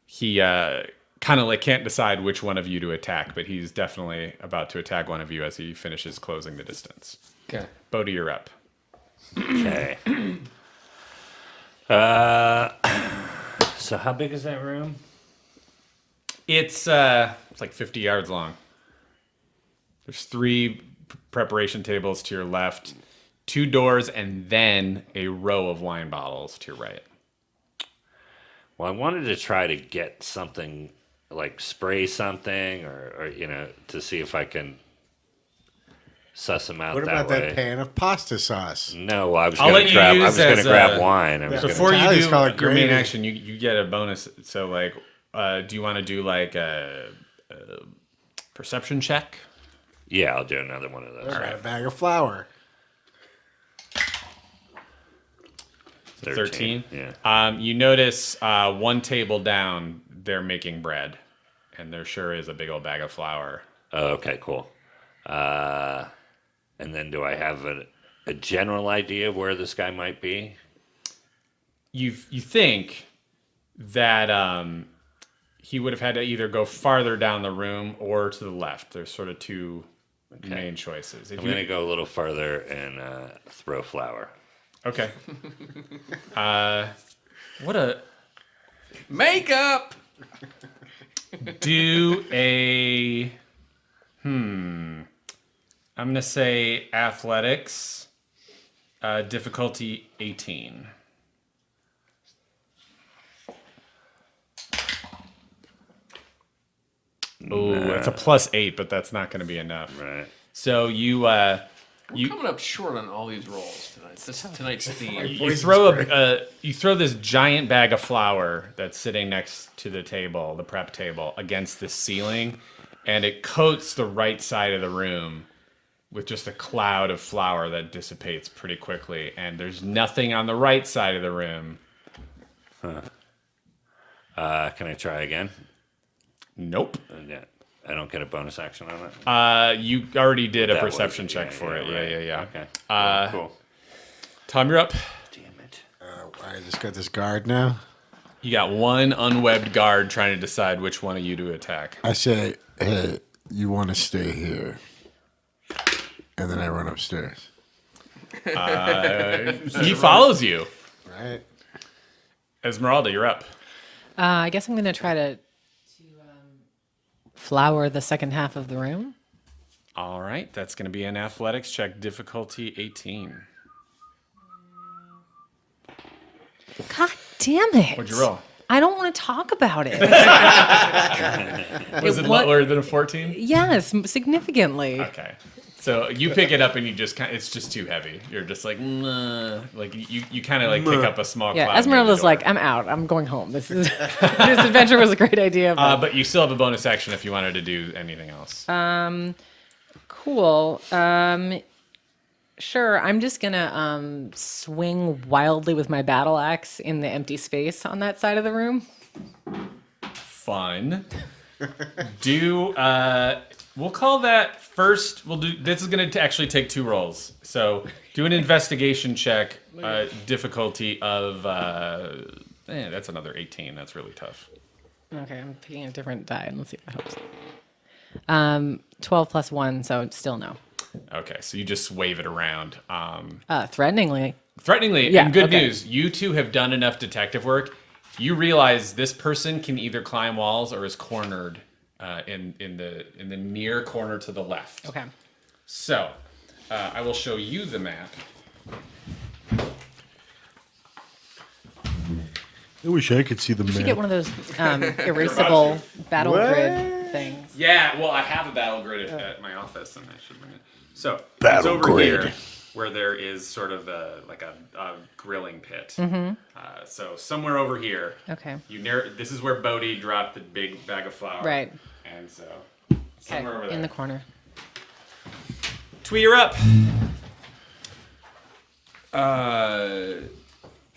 he kind of can't decide which one of you to attack, but he's definitely about to attack one of you as he finishes closing the distance. Okay. Bodhi, you're up. Okay. So how big is that room? It's like 50 yards long. There's 3 preparation tables to your left, 2 doors, and then a row of wine bottles to your right. Well, I wanted to try to get something, like spray something, or to see if I can suss them out What that about way. that pan of pasta sauce? No, I was I'll going let to you grab. I use was going to as grab a- wine. I was gonna, Before you Italians do call it your main gravy. action, you get a bonus. So, do you want to do a perception check? yeah, I'll do another one of those. All right, a bag of flour. 13. Yeah. You notice one table down, they're making bread, and there sure is a big old bag of flour. Oh, okay, cool. And then do I have a general idea of where this guy might be? You think that he would have had to either go farther down the room or to the left. There's sort of 2 main choices. If I'm going to go a little further and throw flour. Okay. What a... Makeup! Do a... I'm going to say athletics, difficulty 18. Oh, it's a +8, but that's not going to be enough. Right. So you We're coming up short on all these rolls tonight. This is tonight's theme. you throw this giant bag of flour that's sitting next to the table, the prep table, against the ceiling, and it coats the right side of the room with just a cloud of flour that dissipates pretty quickly, and there's nothing on the right side of the room. Can I try again? Nope. Yeah. I don't get a bonus action on it? You already did a That was perception it. check for it. right. Yeah. Okay. Cool. Tom, you're up. Damn it. I just got this guard now. You got one unwebbed guard trying to decide which one of you to attack. I say, hey, you want to stay here. And then I run upstairs. He follows you. Right. Esmeralda, you're up. I guess I'm going to try to flower the second half of the room. All right, that's going to be an athletics check, difficulty 18. God damn it. What'd you roll? I don't want to talk about it. Was it lower than a 14? Yes, significantly. Okay. So you pick it up and you just it's just too heavy. You're just like, nah. Like you kind of like pick up a small cloud. Yeah, Esmeralda's like, I'm out. I'm going home. This adventure was a great idea. But you still have a bonus action if you wanted to do anything else. Cool. Sure. I'm just gonna swing wildly with my battle axe in the empty space on that side of the room. Fun. We'll call that first. This is going to actually take 2 rolls. So do an investigation check. Difficulty of that's another 18. That's really tough. Okay, I'm picking a different die and let's see if that helps. 12 plus 1, so it's still no. Okay, so you just wave it around. Threateningly. Threateningly, Yeah, and good okay. news, you two have done enough detective work. You realize this person can either climb walls or is cornered in the near corner to the left. Okay. So, I will show you the map. I wish I could see the You should map. get one of those erasable battle grid things. Yeah, well, I have a battle grid at my office, and I should bring it. So, Battle it's over grid. here, where there is sort of a grilling pit. So somewhere over here. Okay. This is where Bodhi dropped the big bag of flour. Right. And so Okay. somewhere over there. In the corner. Twee, you're up.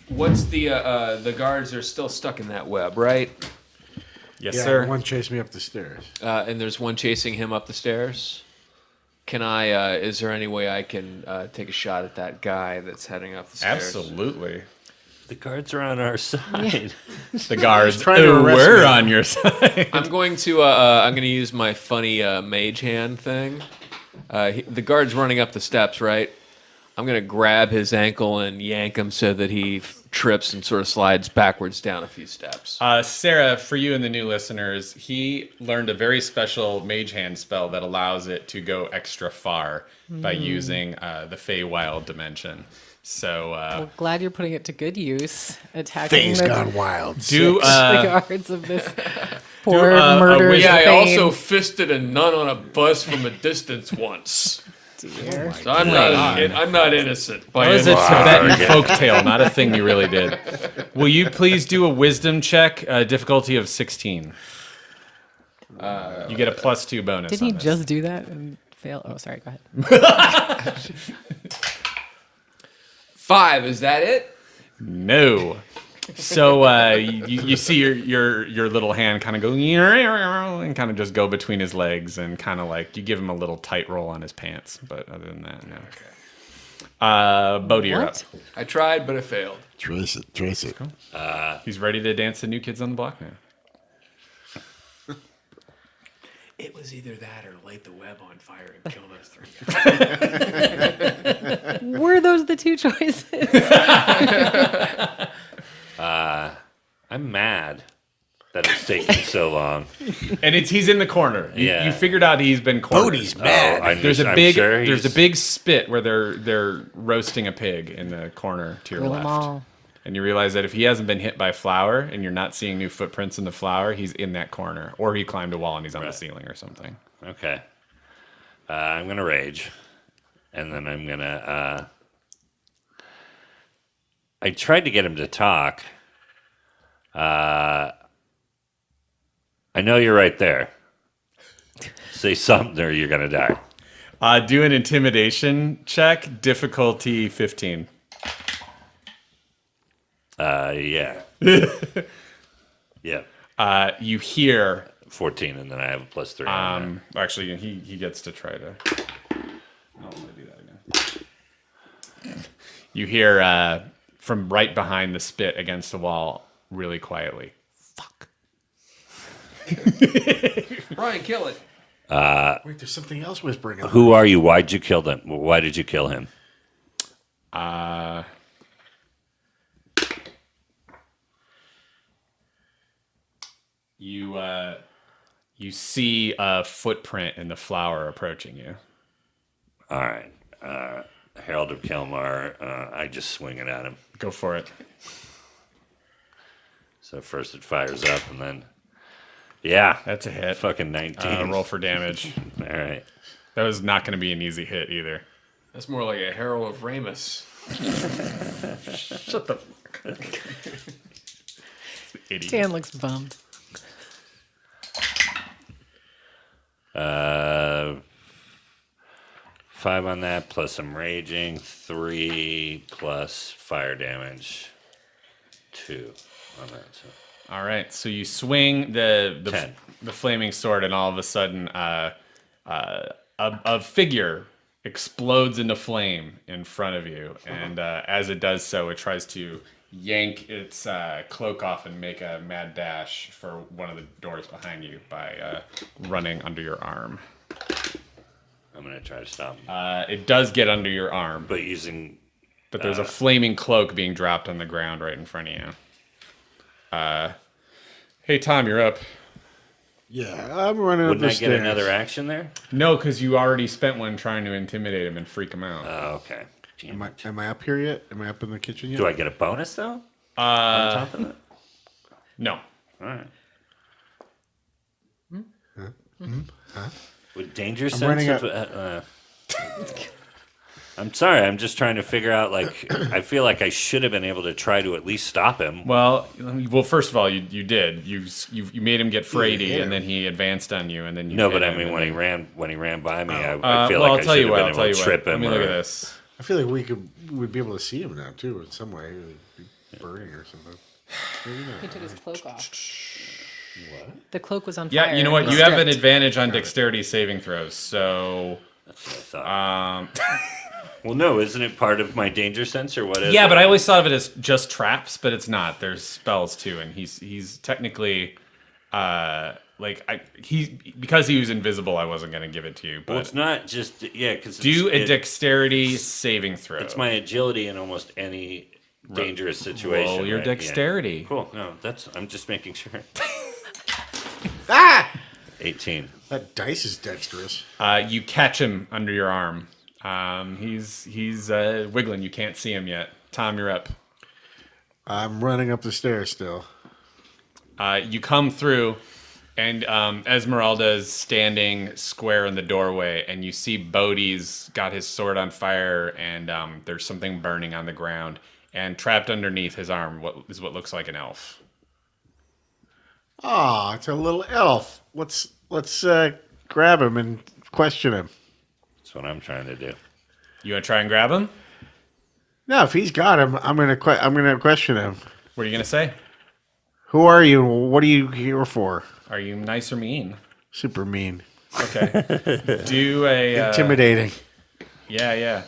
What's the guards are still stuck in that web, right? Yes, Yeah, sir. one chased me up the stairs. And there's one chasing him up the stairs. Can I? Is there any way I can take a shot at that guy that's heading up the stairs? Absolutely. The guards are on our side. The guards trying to arrest were me. on your side. I'm going to use my funny mage hand thing. The guard's running up the steps, right? I'm going to grab his ankle and yank him so that he trips and sort of slides backwards down a few steps. Sarah, for you and the new listeners, he learned a very special mage hand spell that allows it to go extra far by using the Feywild dimension. So Well, glad you're putting it to good use. Attacking Things the, gone wild. do the guards of this poor a murdered wizard- Yeah, I Thane. also fisted a nun on a bus from a distance once. Dear. So I'm not innocent. By that was a any- Tibetan folktale, not a thing you really did. Will you please do a wisdom check, difficulty of 16? You get a +2 bonus. Didn't he on this. just do that and fail? Oh, sorry. Go ahead. 5, is that it? No. So you see your little hand kind of go and kind of just go between his legs and kind of like you give him a little tight roll on his pants, but other than that, no. Bodhi, you're up. What? I tried, but I failed. Trace it. Trace it. He's ready to dance the New Kids on the Block now. It was either that or light the web on fire and kill those 3 guys. Were those the two choices? I'm mad that it's taking so long. And he's in the corner. Yeah. You figured out he's been cornered. Bodhi's mad. I'm There's just- a I'm big sure there's a he's- big spit where they're roasting a pig in the corner to your Grill left. 'em all. And you realize that if he hasn't been hit by flour and you're not seeing new footprints in the flour, he's in that corner. Or he climbed a wall and he's on the Right. ceiling or something. Okay. I'm going to rage. And then I'm going to... I tried to get him to talk. I know you're right there. Say something or you're going to die. Do an intimidation check, difficulty 15. Yeah. Yeah. You hear 14, and then I have a +3. on actually he gets to try to I'll do that again. You hear from right behind the spit against the wall, really quietly. Fuck. Brian, kill it. Wait, there's something else whispering. Who are you? Why'd you kill them? Why did you kill him? You see a footprint in the flower approaching you. All right. Herald of Kelmar, I just swing it at him. Go for it. So first it fires up, and then... Yeah. That's a hit. Fucking 19. Roll for damage. All right. That was not going to be an easy hit either. That's more like a Herald of Ramus. Shut the fuck up. Idiot. Dan looks bummed. 5 on that, plus some raging. 3 plus fire damage. 2 on that. So. All right, so you swing the 10. the flaming sword, and all of a sudden, a figure explodes into flame in front of you, and as it does so, it tries to yank its cloak off and make a mad dash for one of the doors behind you by running under your arm. I'm going to try to stop him. It does get under your arm, But using... but there's a flaming cloak being dropped on the ground right in front of you. Hey, Tom, you're up. Yeah, I'm running up Wouldn't the I get stairs. another action there? No, because you already spent one trying to intimidate him and freak him out. Oh, okay. Am I up here yet? Am I up in the kitchen yet? Do I get a bonus, though? On top of that? No. All right. With danger sense? running I'm sorry. I'm just trying to figure out, like, I feel like I should have been able to try to at least stop him. Well, first of all, you did. You made him get fraidy, hit and then he advanced on you, and then you. No, hit but I him, mean, and when he then- ran by me, I feel well, like I should have been able to trip him. Let me or, look at this. I feel like we'd be able to see him now too, in some way. It would be burning or something. Maybe not. He took his cloak off. What? The cloak was on fire. Yeah, you know what? and You have an stripped. advantage on dexterity saving throws. So, That's what I thought. um, Well, no, isn't it part of my danger sense or what is yeah, it? but I always thought of it as just traps, but it's not. There's spells too, and he's technically, because he was invisible, I wasn't gonna give it to you. But Well, it's not just, because do a dexterity saving throw. It's my agility in almost any dangerous situation. Roll your right? Yeah. dexterity. Cool. No, I'm just making sure. 18. That dice is dexterous. You catch him under your arm. He's wiggling. You can't see him yet. Tom, you're up. I'm running up the stairs still. You come through, and Esmeralda's standing square in the doorway, and you see Bodhi's got his sword on fire, and there's something burning on the ground, and trapped underneath his arm what looks like an elf. Oh, it's a little elf. Let's grab him and question him. That's what I'm trying to do. You want to try and grab him? No, if he's got him, I'm gonna question him. What are you gonna say? Who are you? What are you here for? Are you nice or mean? Super mean, Okay. Do a intimidating. Yeah.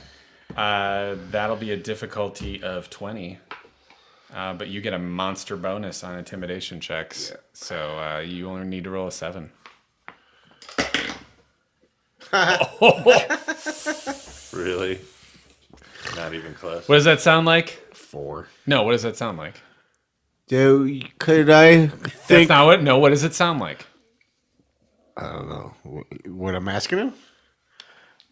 That'll be a difficulty of 20. But you get a monster bonus on intimidation checks. Yeah. So you only need to roll a 7. Really? Not even close. What does that sound like? 4. No, what does that sound like? Could I That's think? not what. No, what does it sound like? I don't know. What I'm asking him?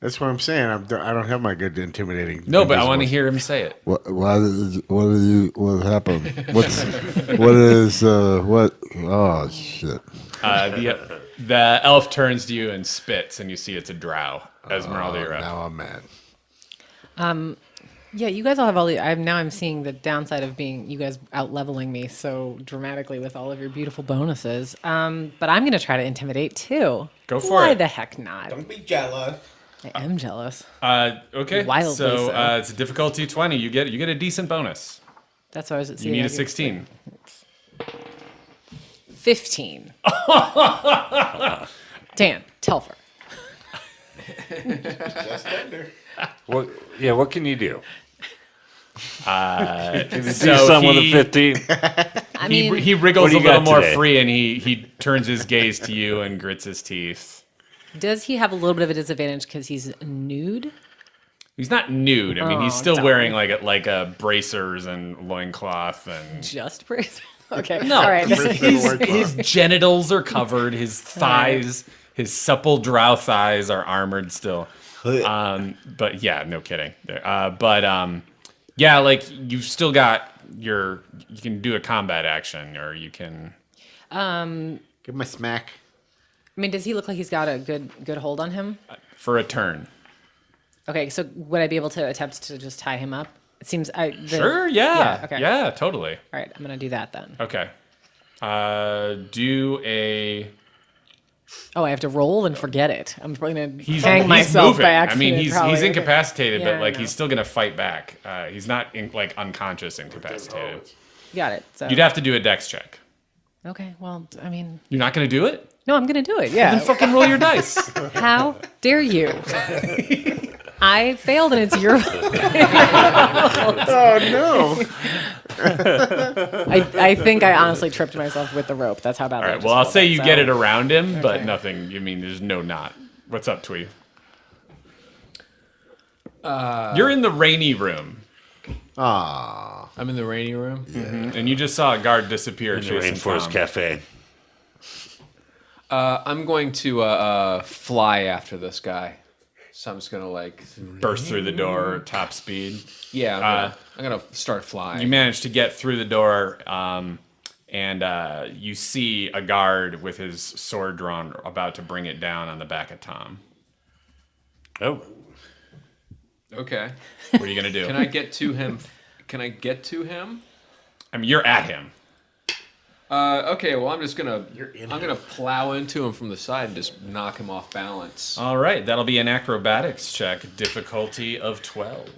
That's what I'm saying. I don't have my good intimidating. No, but I want to hear him say it. What happened? Oh, shit. The elf turns to you and spits, and you see it's a drow. Esmeralda, you're up. Now I'm mad. Yeah, you guys all have all the. I'm seeing the downside of being you guys out leveling me so dramatically with all of your beautiful bonuses. But I'm gonna try to intimidate too. Go for Why it. the heck not? Don't be jealous. I am jealous. Okay. Wildly so so. it's a difficulty 20. You get a decent bonus. That's what I was. You need a 16. 15. Dan, Telfer. Just under. What can you do? Can you do So some with a he- 15? mean, he wriggles What do a you little got more today? free, and he turns his gaze to you and grits his teeth. does he have a little bit of a disadvantage because he's nude? He's not nude. I mean, he's Oh, still darn. wearing like a bracers and loincloth and Just brace. Okay. no. All right. His genitals are covered. His thighs, his supple drow thighs are armored still. But yeah, no kidding. Yeah, like you've still got you can do a combat action, or you can. Give him a smack. I mean, does he look like he's got a good hold on him? For a turn. Okay, so would I be able to attempt to just tie him up? It seems Sure, yeah. okay. Yeah, totally. All right, I'm gonna do that then. Okay. Do a. Oh, I have to roll and forget it. I'm probably gonna He's hang myself moving. by I mean, accident. he's probably. Okay. incapacitated, Yeah, but like I know. he's still gonna fight back. He's not like unconscious incapacitated. Got it. So You'd have to do a dex check. okay. Well, I mean, You're not gonna do it? no, I'm gonna do it. Yeah. Then fucking roll your dice. How dare you? I failed, and it's your. Oh no! I think I honestly tripped myself with the rope. That's how bad. All right. Well, I'll say you get it around him, but nothing. I mean, there's no knot. What's up, Twee? You're in the rainy room, Ah, I'm in the rainy room. and you just saw a guard disappear. In the chasing Rainforest Tom. Cafe. I'm going to fly after this guy. So I'm just gonna like, Burst through the door, top speed. yeah, I'm gonna start flying. You manage to get through the door, and you see a guard with his sword drawn, about to bring it down on the back of Tom. Oh, Okay. What are you gonna do? Can I get to him? Can I get to him? I mean, you're at him. Okay. Well, I'm just gonna. I'm gonna plow into him from the side and just knock him off balance. All right, that'll be an acrobatics check, difficulty of 12.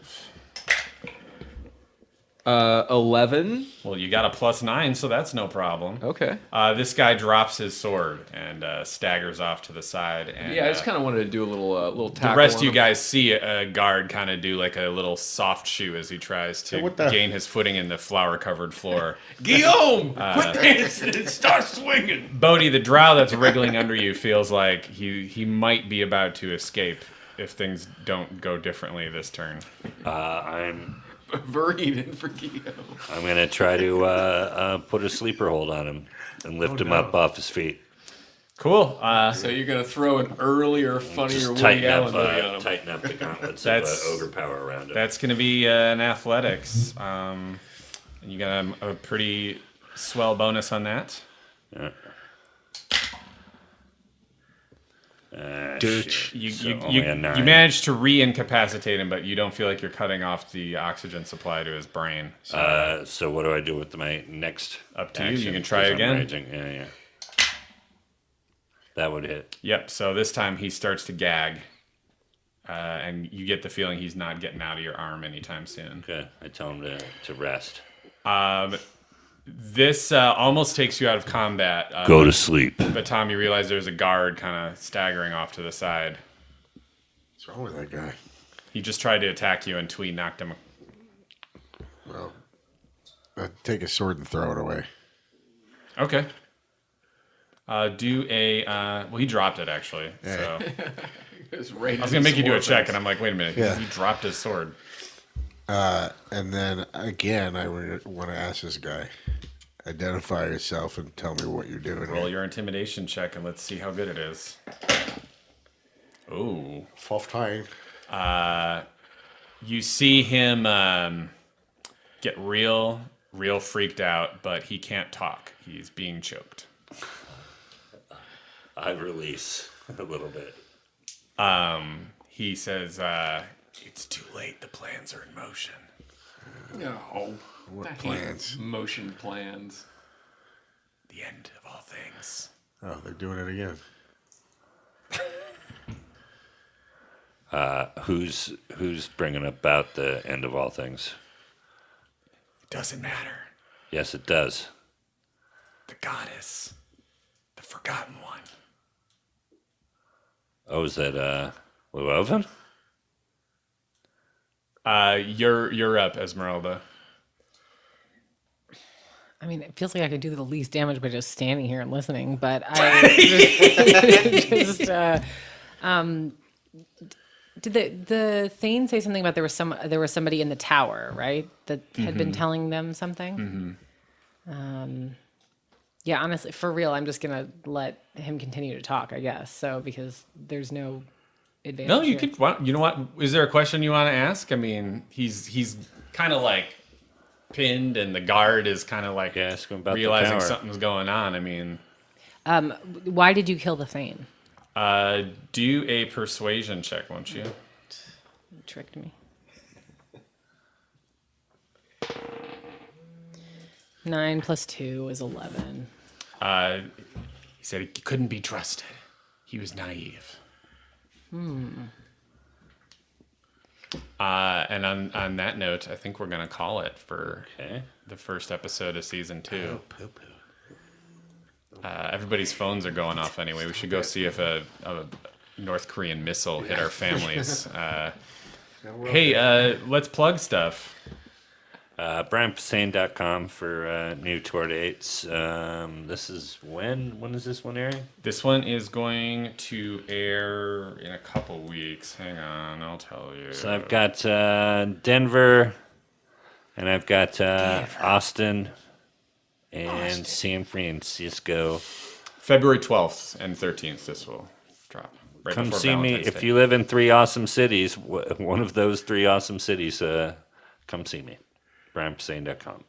11. Well, you got a +9, so that's no problem. Okay. This guy drops his sword and staggers off to the side. And, Yeah, I just kind of wanted to do a little the tackle. rest of on you him. guys see a guard kind of do like a little soft shoe as he tries to what the- gain his footing in the flower-covered floor. Guillaume, quit dancing and start swinging. Bodhi, the drow that's wriggling under you, feels like he might be about to escape if things don't go differently this turn. I'm Vereen and for Guillaume. gonna try to put a sleeper hold on him and lift him up off his feet. Cool. So you're gonna throw an earlier, funnier Just Woody tighten Allen up, movie on him. tighten up the gauntlets That's- of ogre power around him. That's going to be an athletics. And you got a pretty swell bonus on that. Shit. You, So you, only you, a 9. you managed to re-incapacitate him, but you don't feel like you're cutting off the oxygen supply to his brain. So So what do I do with my next? Up to you. action? You can try 'Cause I'm again. raging. Yeah. That would hit. Yep. So this time he starts to gag, and you get the feeling he's not getting out of your arm anytime soon. Okay, I tell him to rest. This almost takes you out of combat. Go to sleep. But Tom, you realize there's a guard kind of staggering off to the side. what's wrong with that guy? He just tried to attack you, and Twee knocked him. Well, I'd take a sword and throw it away. Okay. Do a. Well, he dropped it actually. So It was right I was gonna make you do a check, and I'm like, wait a minute. Yeah. He dropped his sword. And then again, I want to ask this guy, identify yourself and tell me what you're doing. Roll your intimidation check, and let's see how good it is. Ooh. 12 time. You see him get real freaked out, but he can't talk. He's being choked. I release a little bit. He says, "It's too late. The plans are in motion." No. What plans? Motion plans. The end of all things. Oh, they're doing it again. Who's bringing about the end of all things? It doesn't matter. Yes, it does. The goddess, the forgotten one. Oh, is that Blue Oven? You're up, Esmeralda. I mean, it feels like I could do the least damage by just standing here and listening, but I did the Thane say something about there was somebody in the tower, right? That had been telling them something? Yeah, honestly, for real, I'm just gonna let him continue to talk, I guess. So because there's no advantage. No, you here. could. You know what? Is there a question you want to ask? I mean, he's kind of like pinned, and the guard is kind of like ask him about the realizing tower. something's going on. I mean, Why did you kill the Thane? do a persuasion check, won't you? You tricked me. 9 + 2 is 11. He said he couldn't be trusted. He was naive. And on that note, I think we're going to call it for the first episode of season 2. Everybody's phones are going off anyway. We should go see if a North Korean missile hit our families. Hey, let's plug stuff. BrianPosehn.com for new tour dates. This is when? When is this one airing? This one is going to air in a couple weeks. Hang on, I'll tell you. So I've got Denver, and I've got Austin, and San Francisco. February 12th and 13th, this will drop. Right Come before see me Valentine's if Day. you live in 3 awesome cities. One of those 3 awesome cities. Come see me. BrianPosehn.com.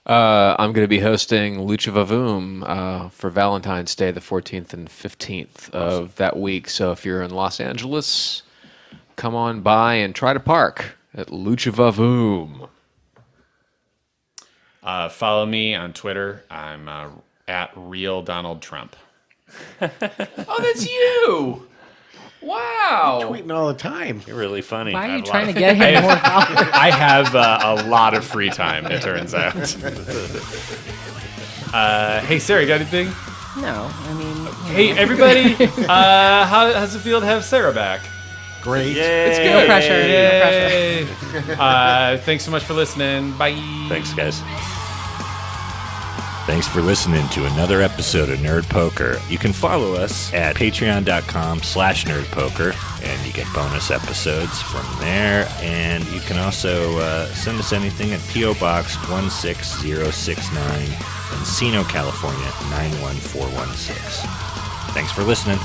I'm going to be hosting Lucha Vavoom for Valentine's Day, the 14th and 15th of that week. So if you're in Los Angeles, come on by and try to park at Lucha Vavoom. Follow me on Twitter. I'm at Real Donald Trump. Oh, that's you! Wow! Tweeting all the time. You're really funny. Why I are have you a trying lot to get him more followers? I have a lot of free time, it turns out. Hey, Sarah, you got anything? No, I mean. Hey, everybody, how's it feel to have Sarah back? Great. It's No good. pressure. No pressure. Yay. Thanks so much for listening. Bye. Thanks, guys. Thanks for listening to another episode of Nerd Poker. You can follow us at patreon.com/nerdpoker, and you get bonus episodes from there. And you can also send us anything at P.O. Box 16069, Encino, California 91416. Thanks for listening.